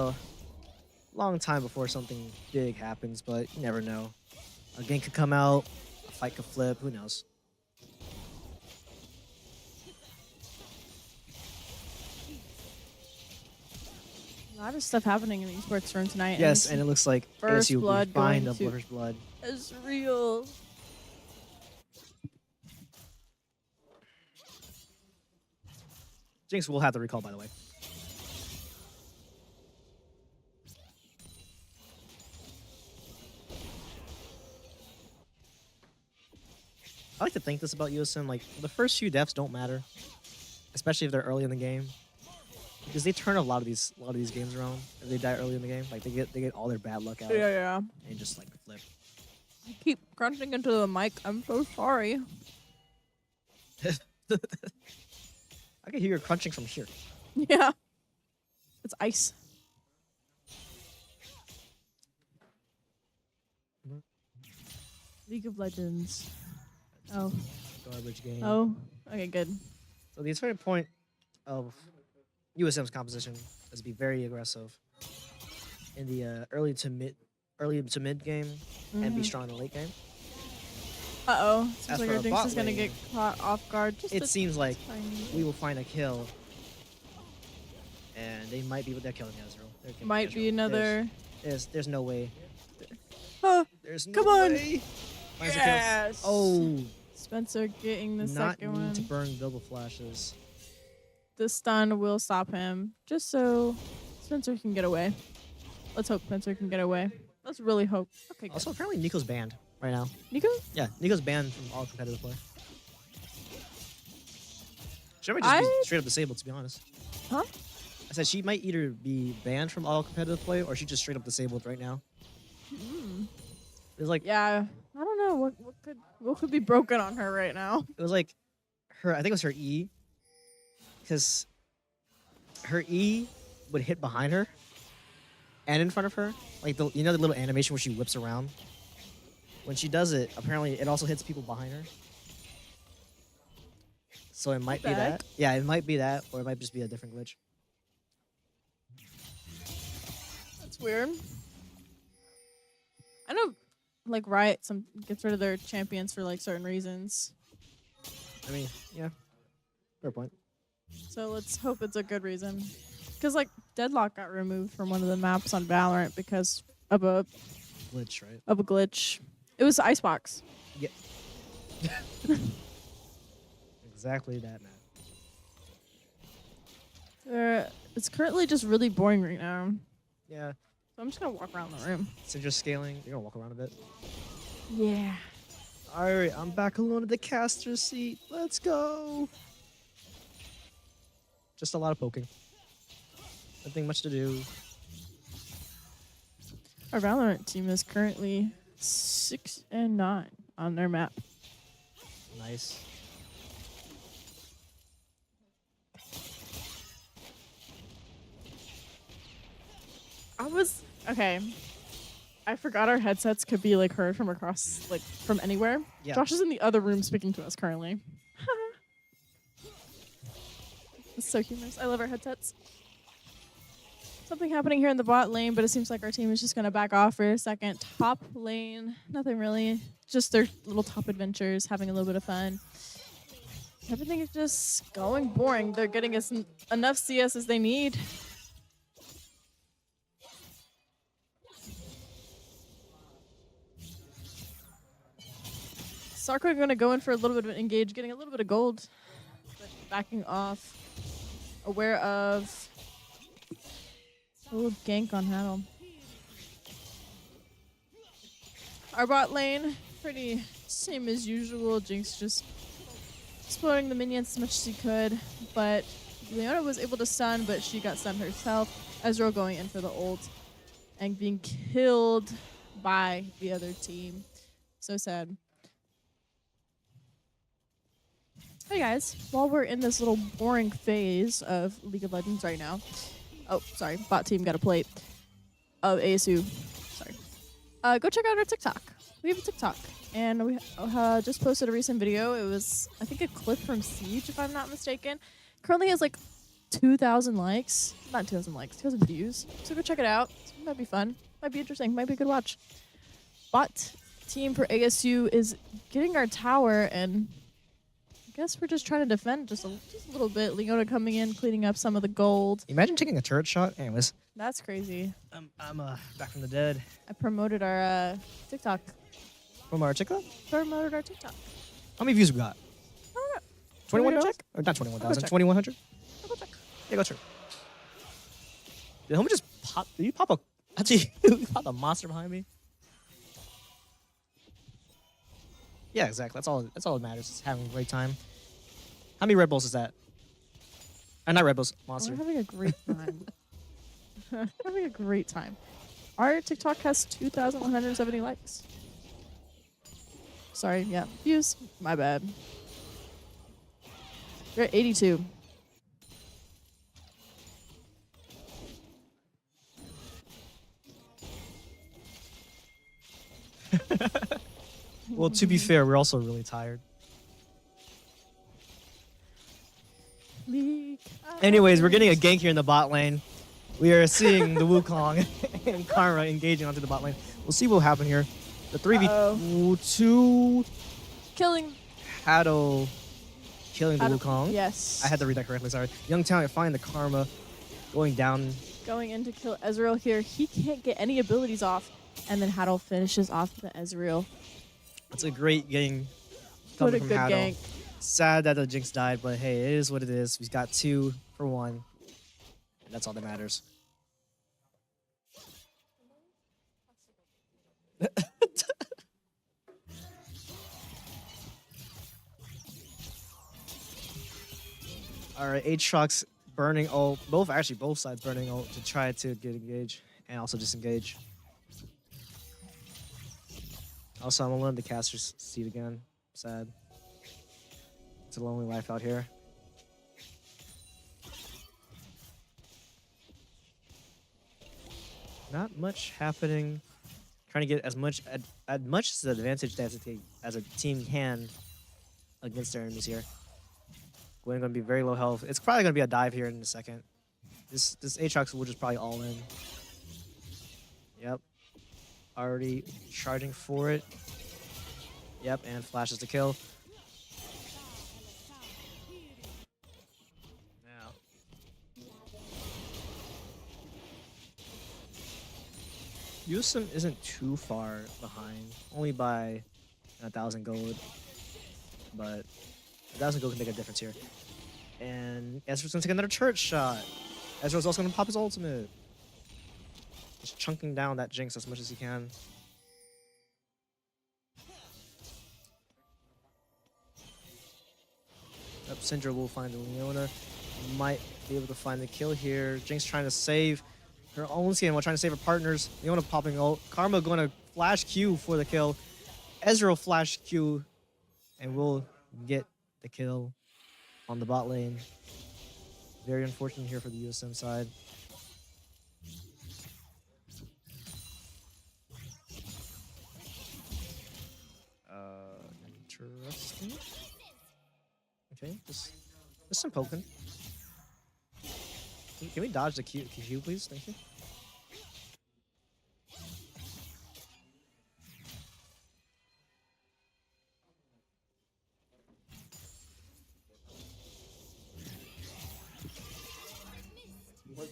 long time before something big happens, but you never know. A gank could come out, a fight could flip, who knows? A lot of stuff happening in the esports room tonight. Yes, and it looks like First ASU will blood be fine going up to- first blood. It's real. Jinx will have the recall, by the way. I like to think this about USM, like, the first few deaths don't matter. Especially if they're early in the game. Because they turn a lot of these games around if they die early in the game. Like they get all their bad luck out Yeah. and just like flip. I keep crunching into the mic. I'm so sorry. I can hear you crunching from here. Yeah. It's ice. League of Legends. Oh. Garbage game. Oh. Okay, good. So the entire point of USM's composition is to be very aggressive in the early to mid game and be strong in the late game. Uh-oh. As Seems like for our our Jinx bot is going to lane, get caught off guard. Just It a seems like tiny- we will find a kill, and they might be they're killing Ezreal. They're killing Might be Ezreal. another... There's no way. Huh. There's no Come on. way. Finds a kill. Yes! Oh, Spencer getting the not second need one. to burn double flashes. The stun will stop him, just so Spencer can get away. Let's hope Spencer can get away. Let's really hope. Okay, good. Also, apparently Nico's banned right now. Nico? Yeah, Nico's banned from all competitive play. She might just be straight up disabled, to be honest. Huh? I said she might either be banned from all competitive play or she's just straight up disabled right now. It's like Yeah, I don't know what could be broken on her right now. it was like her. I think it was her E, because her E would hit behind her and in front of her. Like the the little animation where she whips around. When she does it, apparently it also hits people behind her. So it might be What the heck? that. Yeah, it might be that, or it might just be a different glitch. That's weird. I know, like Riot gets rid of their champions for like certain reasons. I mean, yeah, fair point. So let's hope it's a good reason. Because like Deadlock got removed from one of the maps on Valorant because of a Glitch, right? glitch. It was Icebox. Yeah. Exactly that, man. It's currently just really boring right now. Yeah. So I'm just gonna walk around the room. Syndra scaling. You're gonna walk around a bit. Yeah. Alright, I'm back alone at the caster seat. Let's go. Just a lot of poking. Nothing much to do. Our Valorant team is currently 6-9 on their map. Nice. Okay. I forgot our headsets could be like heard from across, like from anywhere. Yeah. Josh is in the other room speaking to us currently. It's so humorous. I love our headsets. Something happening here in the bot lane, but it seems like our team is just going to back off for a second. Top lane, nothing really. Just their little top adventures, having a little bit of fun. Everything is just going boring. They're getting us enough CS as they need. Sarko going to go in for a little bit of engage, getting a little bit of gold, but backing off. Aware of a little gank on Haddle. Our bot lane, pretty same as usual. Jinx just exploring the minions as much as she could, but Leona was able to stun, but she got stunned herself. Ezreal going in for the ult and being killed by the other team. So sad. Hey guys, while we're in this little boring phase of League of Legends right now, oh, sorry, bot team got a plate of ASU, sorry. Go check out our TikTok. We have a TikTok, and we just posted a recent video. It was, I think, a clip from Siege, if I'm not mistaken. Currently has like 2,000 likes, not 2,000 likes, 2,000 views. So go check it out. It might be fun, might be interesting, might be a good watch. Bot team for ASU is getting our tower, and I guess we're just trying to defend just a little bit. Leona coming in, cleaning up some of the gold. Imagine taking a turret shot. Anyways. That's crazy. I'm back from the dead. I promoted our TikTok. From our TikTok? Promoted our TikTok. How many views we got? I don't know. 21,000? Or not 21,000, 2,100? I'll go check. Yeah, go check. Did someone just pop? Did you pop a... Actually, you popped a monster behind me? Yeah, exactly. That's all that matters. It's having a great time. How many Red Bulls is that? Not Red Bulls. Monster. We're having a great time. Having a great time. Our TikTok has 2,170 likes. Sorry, yeah. Views. My bad. You're at 82. Well, to be fair, we're also really tired. Anyways, we're getting a gank here in the bot lane. We are seeing the Wukong and Karma engaging onto the bot lane. We'll see what will happen here. The 3v2 Killing. Haddle killing the Wukong. Yes. I had to read that correctly, sorry. Young Talent find the Karma going down. Going in to kill Ezreal here. He can't get any abilities off. And then Haddle finishes off the Ezreal. That's a great game What coming a from good Haddle. gank. Sad that the Jinx died, but hey, it is what it is. We've got 2 for 1. And that's all that matters. Alright, Aatrox burning ult. Both sides burning ult to try to get engaged and also disengage. Also, I'm alone in the caster's seat again. Sad. It's a lonely life out here. Not much happening. Trying to get as much as the advantage as a team can against their enemies here. Gwen going to be very low health. It's probably going to be a dive here in a second. This Aatrox will just probably all in. Yep. Already charging for it. Yep, and flashes the kill. Now. Yusum isn't too far behind, only by 1,000 gold, but 1,000 gold can make a difference here. And Ezreal's gonna take another turret shot. Ezreal's also gonna pop his ultimate. Just chunking down that Jinx as much as he can. Yep, Syndra will find Leona. Might be able to find the kill here. Jinx trying to save her own skin while trying to save her partners. Leona popping ult. Karma going to flash Q for the kill. Ezreal flash Q and will get the kill on the bot lane. Very unfortunate here for the USM side. Interesting. Okay, just some poking. Can we dodge the Q, please? Thank you.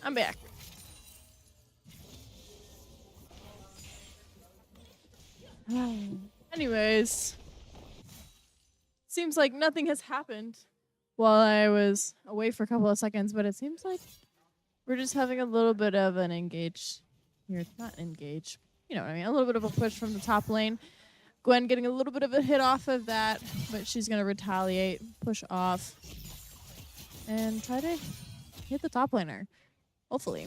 I'm back. Anyways, seems like nothing has happened while I was away for a couple of seconds, but it seems like we're just having a little bit of an engage here. Not engage. You know what I mean? A little bit of a push from the top lane. Gwen getting a little bit of a hit off of that, but she's going to retaliate, push off, and try to hit the top laner. Hopefully.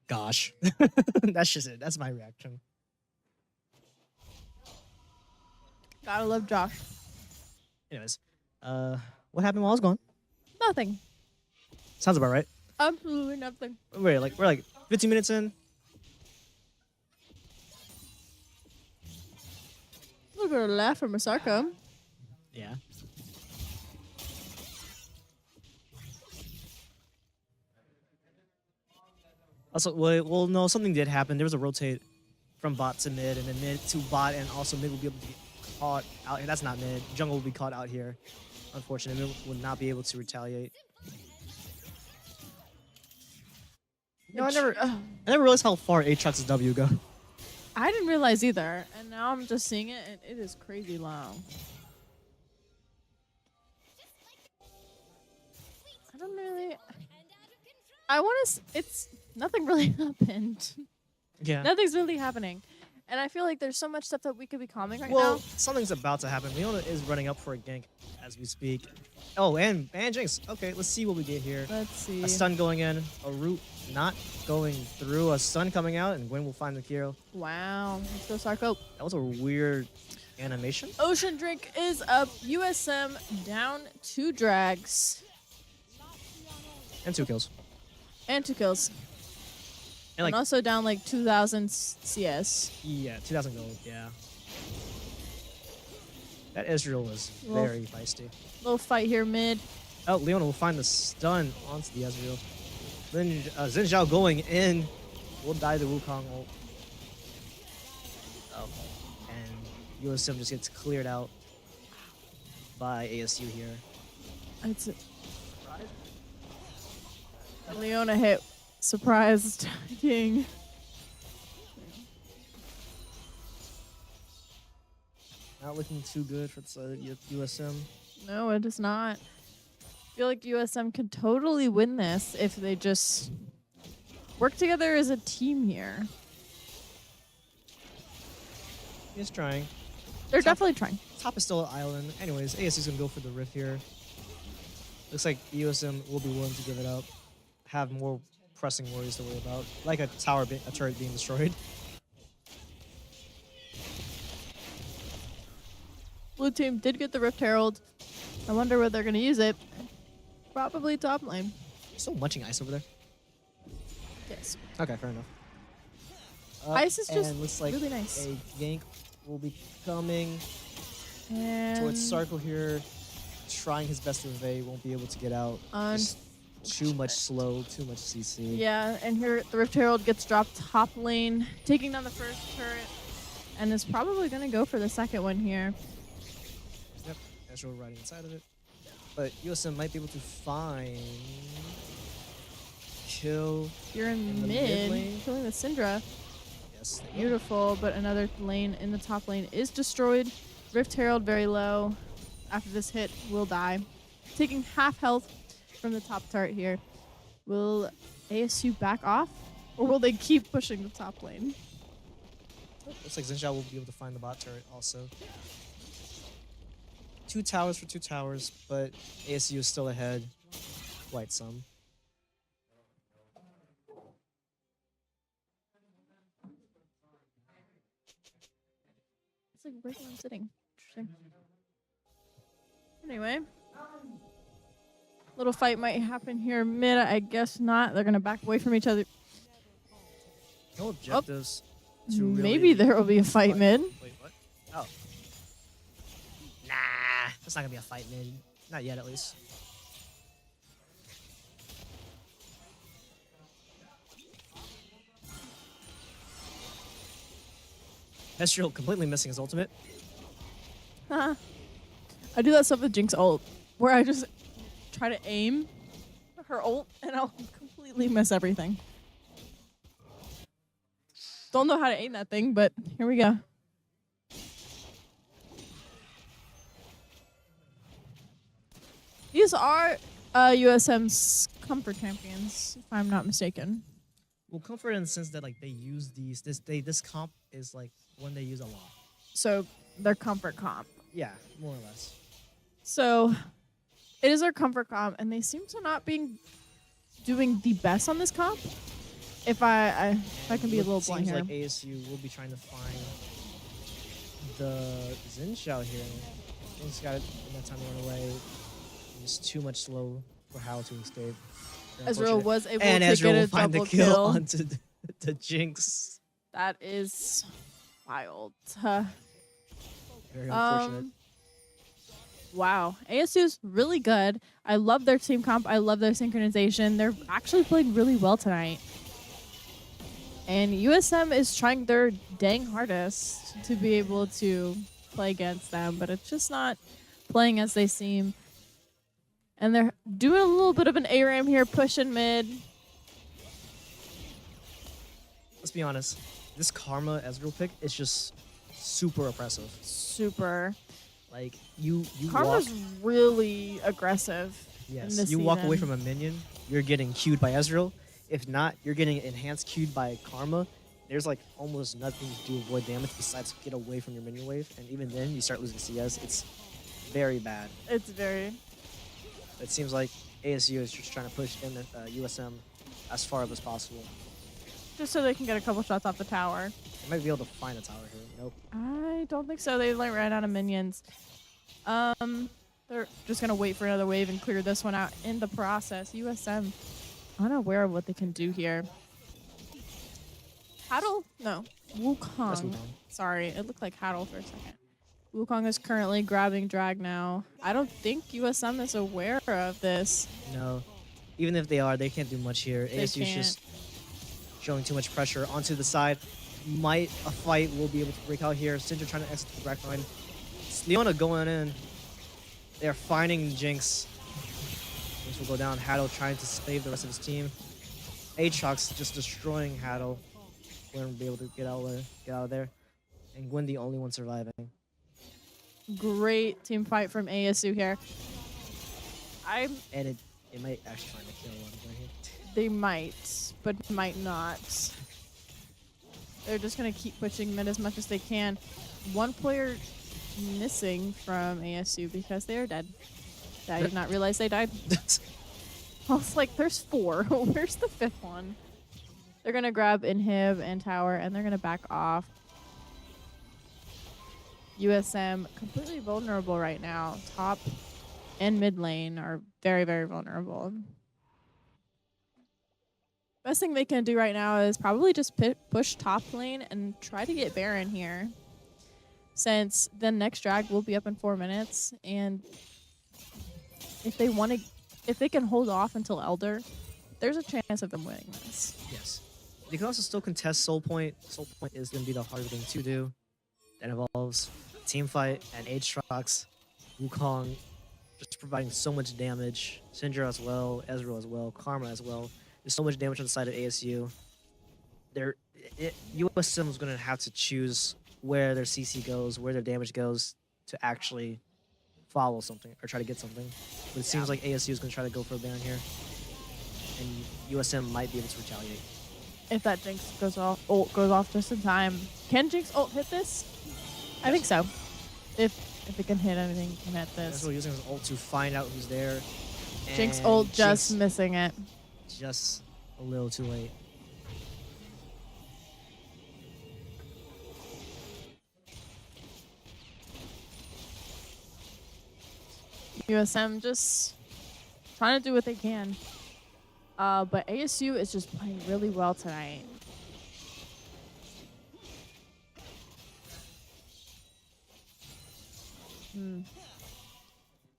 Gosh. That's just it. That's my reaction. Gotta love Josh. Anyways, what happened while I was gone? Nothing. Sounds about right. Absolutely nothing. We're like 15 minutes in. Look at her laugh from Masarka. Yeah. Also, well, no, something did happen. There was a rotate from bot to mid, and then mid to bot, and also mid will be able to get caught out. That's not mid. Jungle will be caught out here. Unfortunately, mid will not be able to retaliate. No, I never realized how far Aatrox's W go. I didn't realize either, and now I'm just seeing it, and it is crazy long. I don't really. I want to. It's nothing really happened. Yeah. Nothing's really happening, and I feel like there's so much stuff that we could be calming right Well, now. something's about to happen. Leona is running up for a gank as we speak. Oh, and Jinx. Okay, let's see what we get here. Let's see. A stun going in, a root not going through, a stun coming out, and Gwen will find the kill. Wow. Let's go, Sarko. That was a weird animation. Ocean Drink is up. USM down 2 drags. And 2 kills. And 2 kills. And like, also down like 2,000 CS. yeah, 2,000 gold, yeah. That Ezreal was very feisty. Little fight here mid. Oh, Leona will find the stun onto the Ezreal. Then Xin Zhao going in will die the Wukong ult. Oh, and USM just gets cleared out by ASU here. It's Leona hit surprise tagging. Not looking too good for the USM. No, it is not. I feel like USM could totally win this if they just work together as a team here. He's trying. They're definitely trying. Top is still an island. Anyways, ASU's gonna go for the rift here. Looks like USM will be willing to give it up. Have more pressing worries to worry about, like a turret being destroyed. Blue team did get the Rift Herald. I wonder where they're going to use it. Probably top lane. Still munching ice over there. Yes. Okay, fair enough. Ice is just looks like really nice. a gank will be coming And towards Circle here. Trying his best to evade, won't be able to get out. Just too much slow, too much CC. Yeah, and here the Rift Herald gets dropped top lane, taking down the first turret, and is probably going to go for the second one here. Yep, Ezreal riding inside of it. But USM might be able to find kill You're in the mid, lane. killing the Syndra. Yes. Beautiful, but another lane in the top lane is destroyed. Rift Herald very low. After this hit, will die. Taking half health from the top turret here. Will ASU back off? Or will they keep pushing the top lane? Looks like Zinjao will be able to find the bot turret also. 2 towers for 2 towers, but ASU is still ahead. Quite some. It's like right where I'm sitting. Interesting. Anyway. Little fight might happen here mid. I guess not. They're going to back away from each other. No objectives. To really Maybe there will be a fight mid. Wait, what? Oh. Nah, that's not gonna be a fight mid. Not yet, at least. Ezreal completely missing his ultimate. I do that stuff with Jinx ult, where I just try to aim her ult and I'll completely miss everything. Don't know how to aim that thing, but here we go. These are USM's comfort champions, if I'm not mistaken. Well, comfort in the sense that like they use these. This comp is like one they use a lot. So they're comfort comp. Yeah, more or less. So it is our comfort comp, and they seem to not be doing the best on this comp. If I can be a little blunt here. here. Like ASU will be trying to find the Zinshao here. He's got enough time to run away. It's too much slow for Hal to escape. Ezreal was able and to Ezreal get will a find the double kill kill. onto the Jinx. That is wild. Very unfortunate. Wow. ASU's really good. I love their team comp. I love their synchronization. They're actually playing really well tonight. And USM is trying their dang hardest to be able to play against them, but it's just not playing as they seem. And they're doing a little bit of an ARAM here, pushing mid. Let's be honest. This Karma Ezreal pick is just super oppressive. Super. Like you Karma's walk, really aggressive. yes, this you walk away season. from a minion, you're getting queued by Ezreal. If not, you're getting enhanced queued by Karma. There's like almost nothing to do to avoid damage besides get away from your minion wave, and even then you start losing CS. It's very bad. It's very. It seems like ASU is just trying to push in USM as far up as possible. Just so they can get a couple shots off the tower. They might be able to find a tower here. Nope. I don't think so. They like ran out of minions. They're just gonna wait for another wave and clear this one out in the process. USM unaware of what they can do here. Haddle? No. That's Wukong. Wukong. Sorry, it looked like Haddle for a second. Wukong is currently grabbing drag now. I don't think USM is aware of this. No. Even if they are, they can't do much here. They ASU is can't. just showing too much pressure onto the side. A fight will be able to break out here. Syndra trying to exit the back line. It's Leona going in. They're finding Jinx. Jinx will go down. Haddle trying to save the rest of his team. Aatrox just destroying Haddle. Gwen will be able to get out of there. And Gwen the only one surviving. Great team fight from ASU here. And it might actually find a kill on Gwen here. They might, but might not. They're just going to keep pushing mid as much as they can. One player missing from ASU because they are dead. I did not realize they died. I was like, there's 4. Where's the 5th one? They're going to grab Inhib and Tower, and they're going to back off. USM completely vulnerable right now. Top and mid lane are very, very vulnerable. Best thing they can do right now is probably just push top lane and try to get Baron here. Since the next drag will be up in 4 minutes, and if they can hold off until Elder, there's a chance of them winning this. Yes. They can also still contest Soul Point. Soul Point is going to be the harder thing to do. That involves team fight and Aatrox, Wukong, just providing so much damage. Syndra as well, Ezreal as well, Karma as well. There's so much damage on the side of ASU. USM is going to have to choose where their CC goes, where their damage goes to actually follow something or try to get something. But it seems like ASU is going to try to go for a ban here. And USM might be able to retaliate. If that Jinx ult goes off just in time. Can Jinx ult hit this? I think so. If it can hit anything, it can hit That's this. what using his ult to find out who's there. Jinx And ult just Jinx missing it. just a little too late. USM just trying to do what they can. But ASU is just playing really well tonight.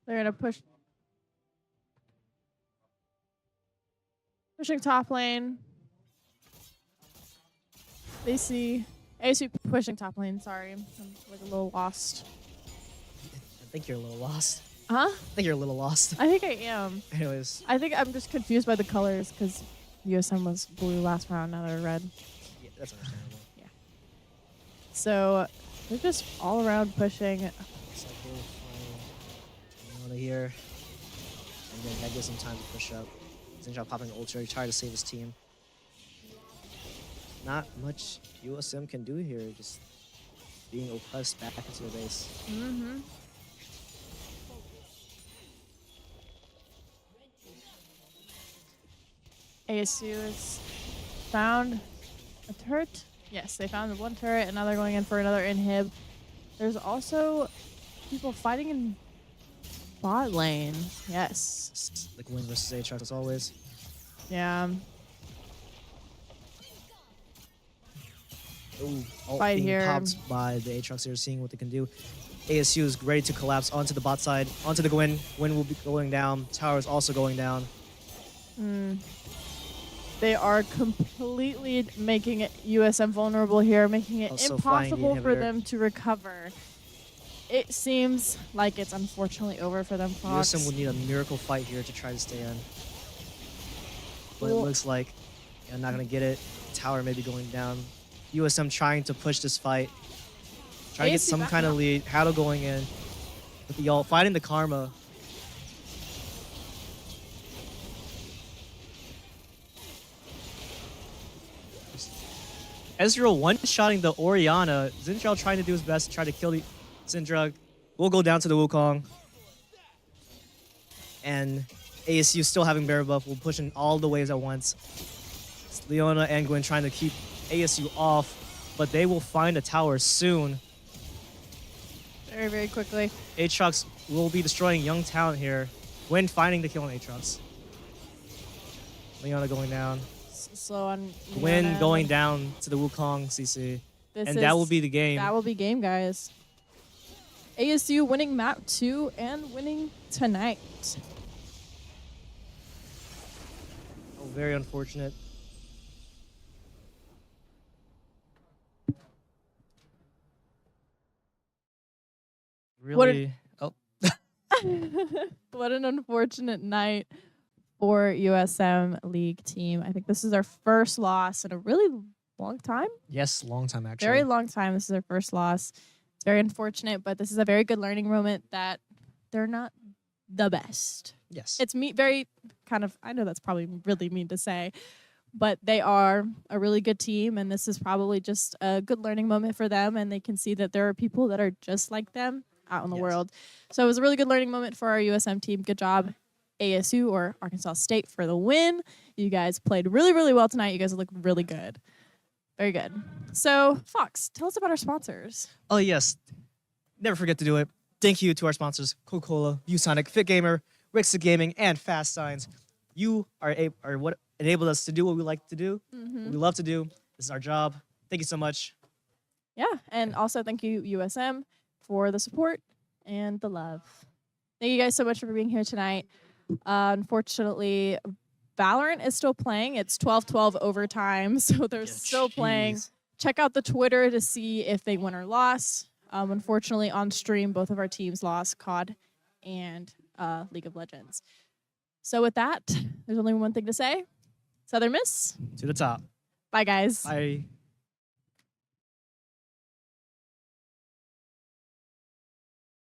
They're gonna pushing top lane. They see ASU pushing top lane. Sorry, I'm like a little lost. I think you're a little lost. Huh? I think you're a little lost. I think I am. Anyways, I think I'm just confused by the colors because USM was blue last round, now they're red. yeah, that's understandable. So they're just all around pushing. Looks like we'll find Leona here. And then that gives him time to push up. Zinjao popping ultra, trying to save his team. Not much USM can do here, just being oppressed back into the base. ASU has found a turret. Yes, they found one turret, and now they're going in for another inhib. There's also people fighting in bot lane. Yes. It's like win versus Aatrox as always. Yeah. Ooh, ult Fight being here. popped by the Aatrox here, seeing what they can do. ASU is ready to collapse onto the bot side, onto the Gwyn. Gwyn will be going down. Tower is also going down. They are completely making USM vulnerable here, making it Also flying the impossible for inhibitor. them to recover. It seems like it's unfortunately over for them, Fox. USM will need a miracle fight here to try to stay in. But it Well- looks like they're not going to get it. Tower may be going down. USM trying to push this fight. Trying to get ASU some back kind of up. lead. Haddle going in. With the ult, fighting the Karma. Ezreal one-shotting the Orianna. Zinjao trying to do his best to try to kill the Syndra. We'll go down to the Wukong. And ASU still having Bear Buff. We'll push in all the waves at once. It's Leona and Gwen trying to keep ASU off, but they will find a tower soon. Very, very quickly. Aatrox will be destroying young talent here. Gwen finding the kill on Aatrox. Leona going down. Slow on Gwen Leona. going down to the Wukong CC. This And that will is- be the game. That will be game, guys. ASU winning map 2 and winning tonight. Oh, very unfortunate. Really? Oh, What an unfortunate night for USM League team. I think this is our first loss in a really long time. yes, long time actually. Very long time. This is their first loss. It's very unfortunate, but this is a very good learning moment that they're not the best. Yes. It's very kind of, I know that's probably really mean to say, but they are a really good team, and this is probably just a good learning moment for them, and they can see that there are people that are just like them out in the Yes. world. So it was a really good learning moment for our USM team. Good job, ASU or Arkansas State, for the win. You guys played really, really well tonight. You guys look really good. Very good. So, Fox, tell us about our sponsors. Oh, yes. Never forget to do it. Thank you to our sponsors, Coca-Cola, ViewSonic, Fit Gamer, Rixa Gaming, and Fast Signs. You are what enabled us to do what we like to do, what we love to do. This is our job. Thank you so much. Yeah, and also thank you, USM, for the support and the love. Thank you guys so much for being here tonight. Unfortunately, Valorant is still playing. It's 12-12 overtime, so they're still playing. Jeez. Check out the Twitter to see if they win or lost. Unfortunately, on stream, both of our teams lost, COD and League of Legends. So with that, there's only one thing to say. Southern Miss. To the top. Bye, guys. Bye.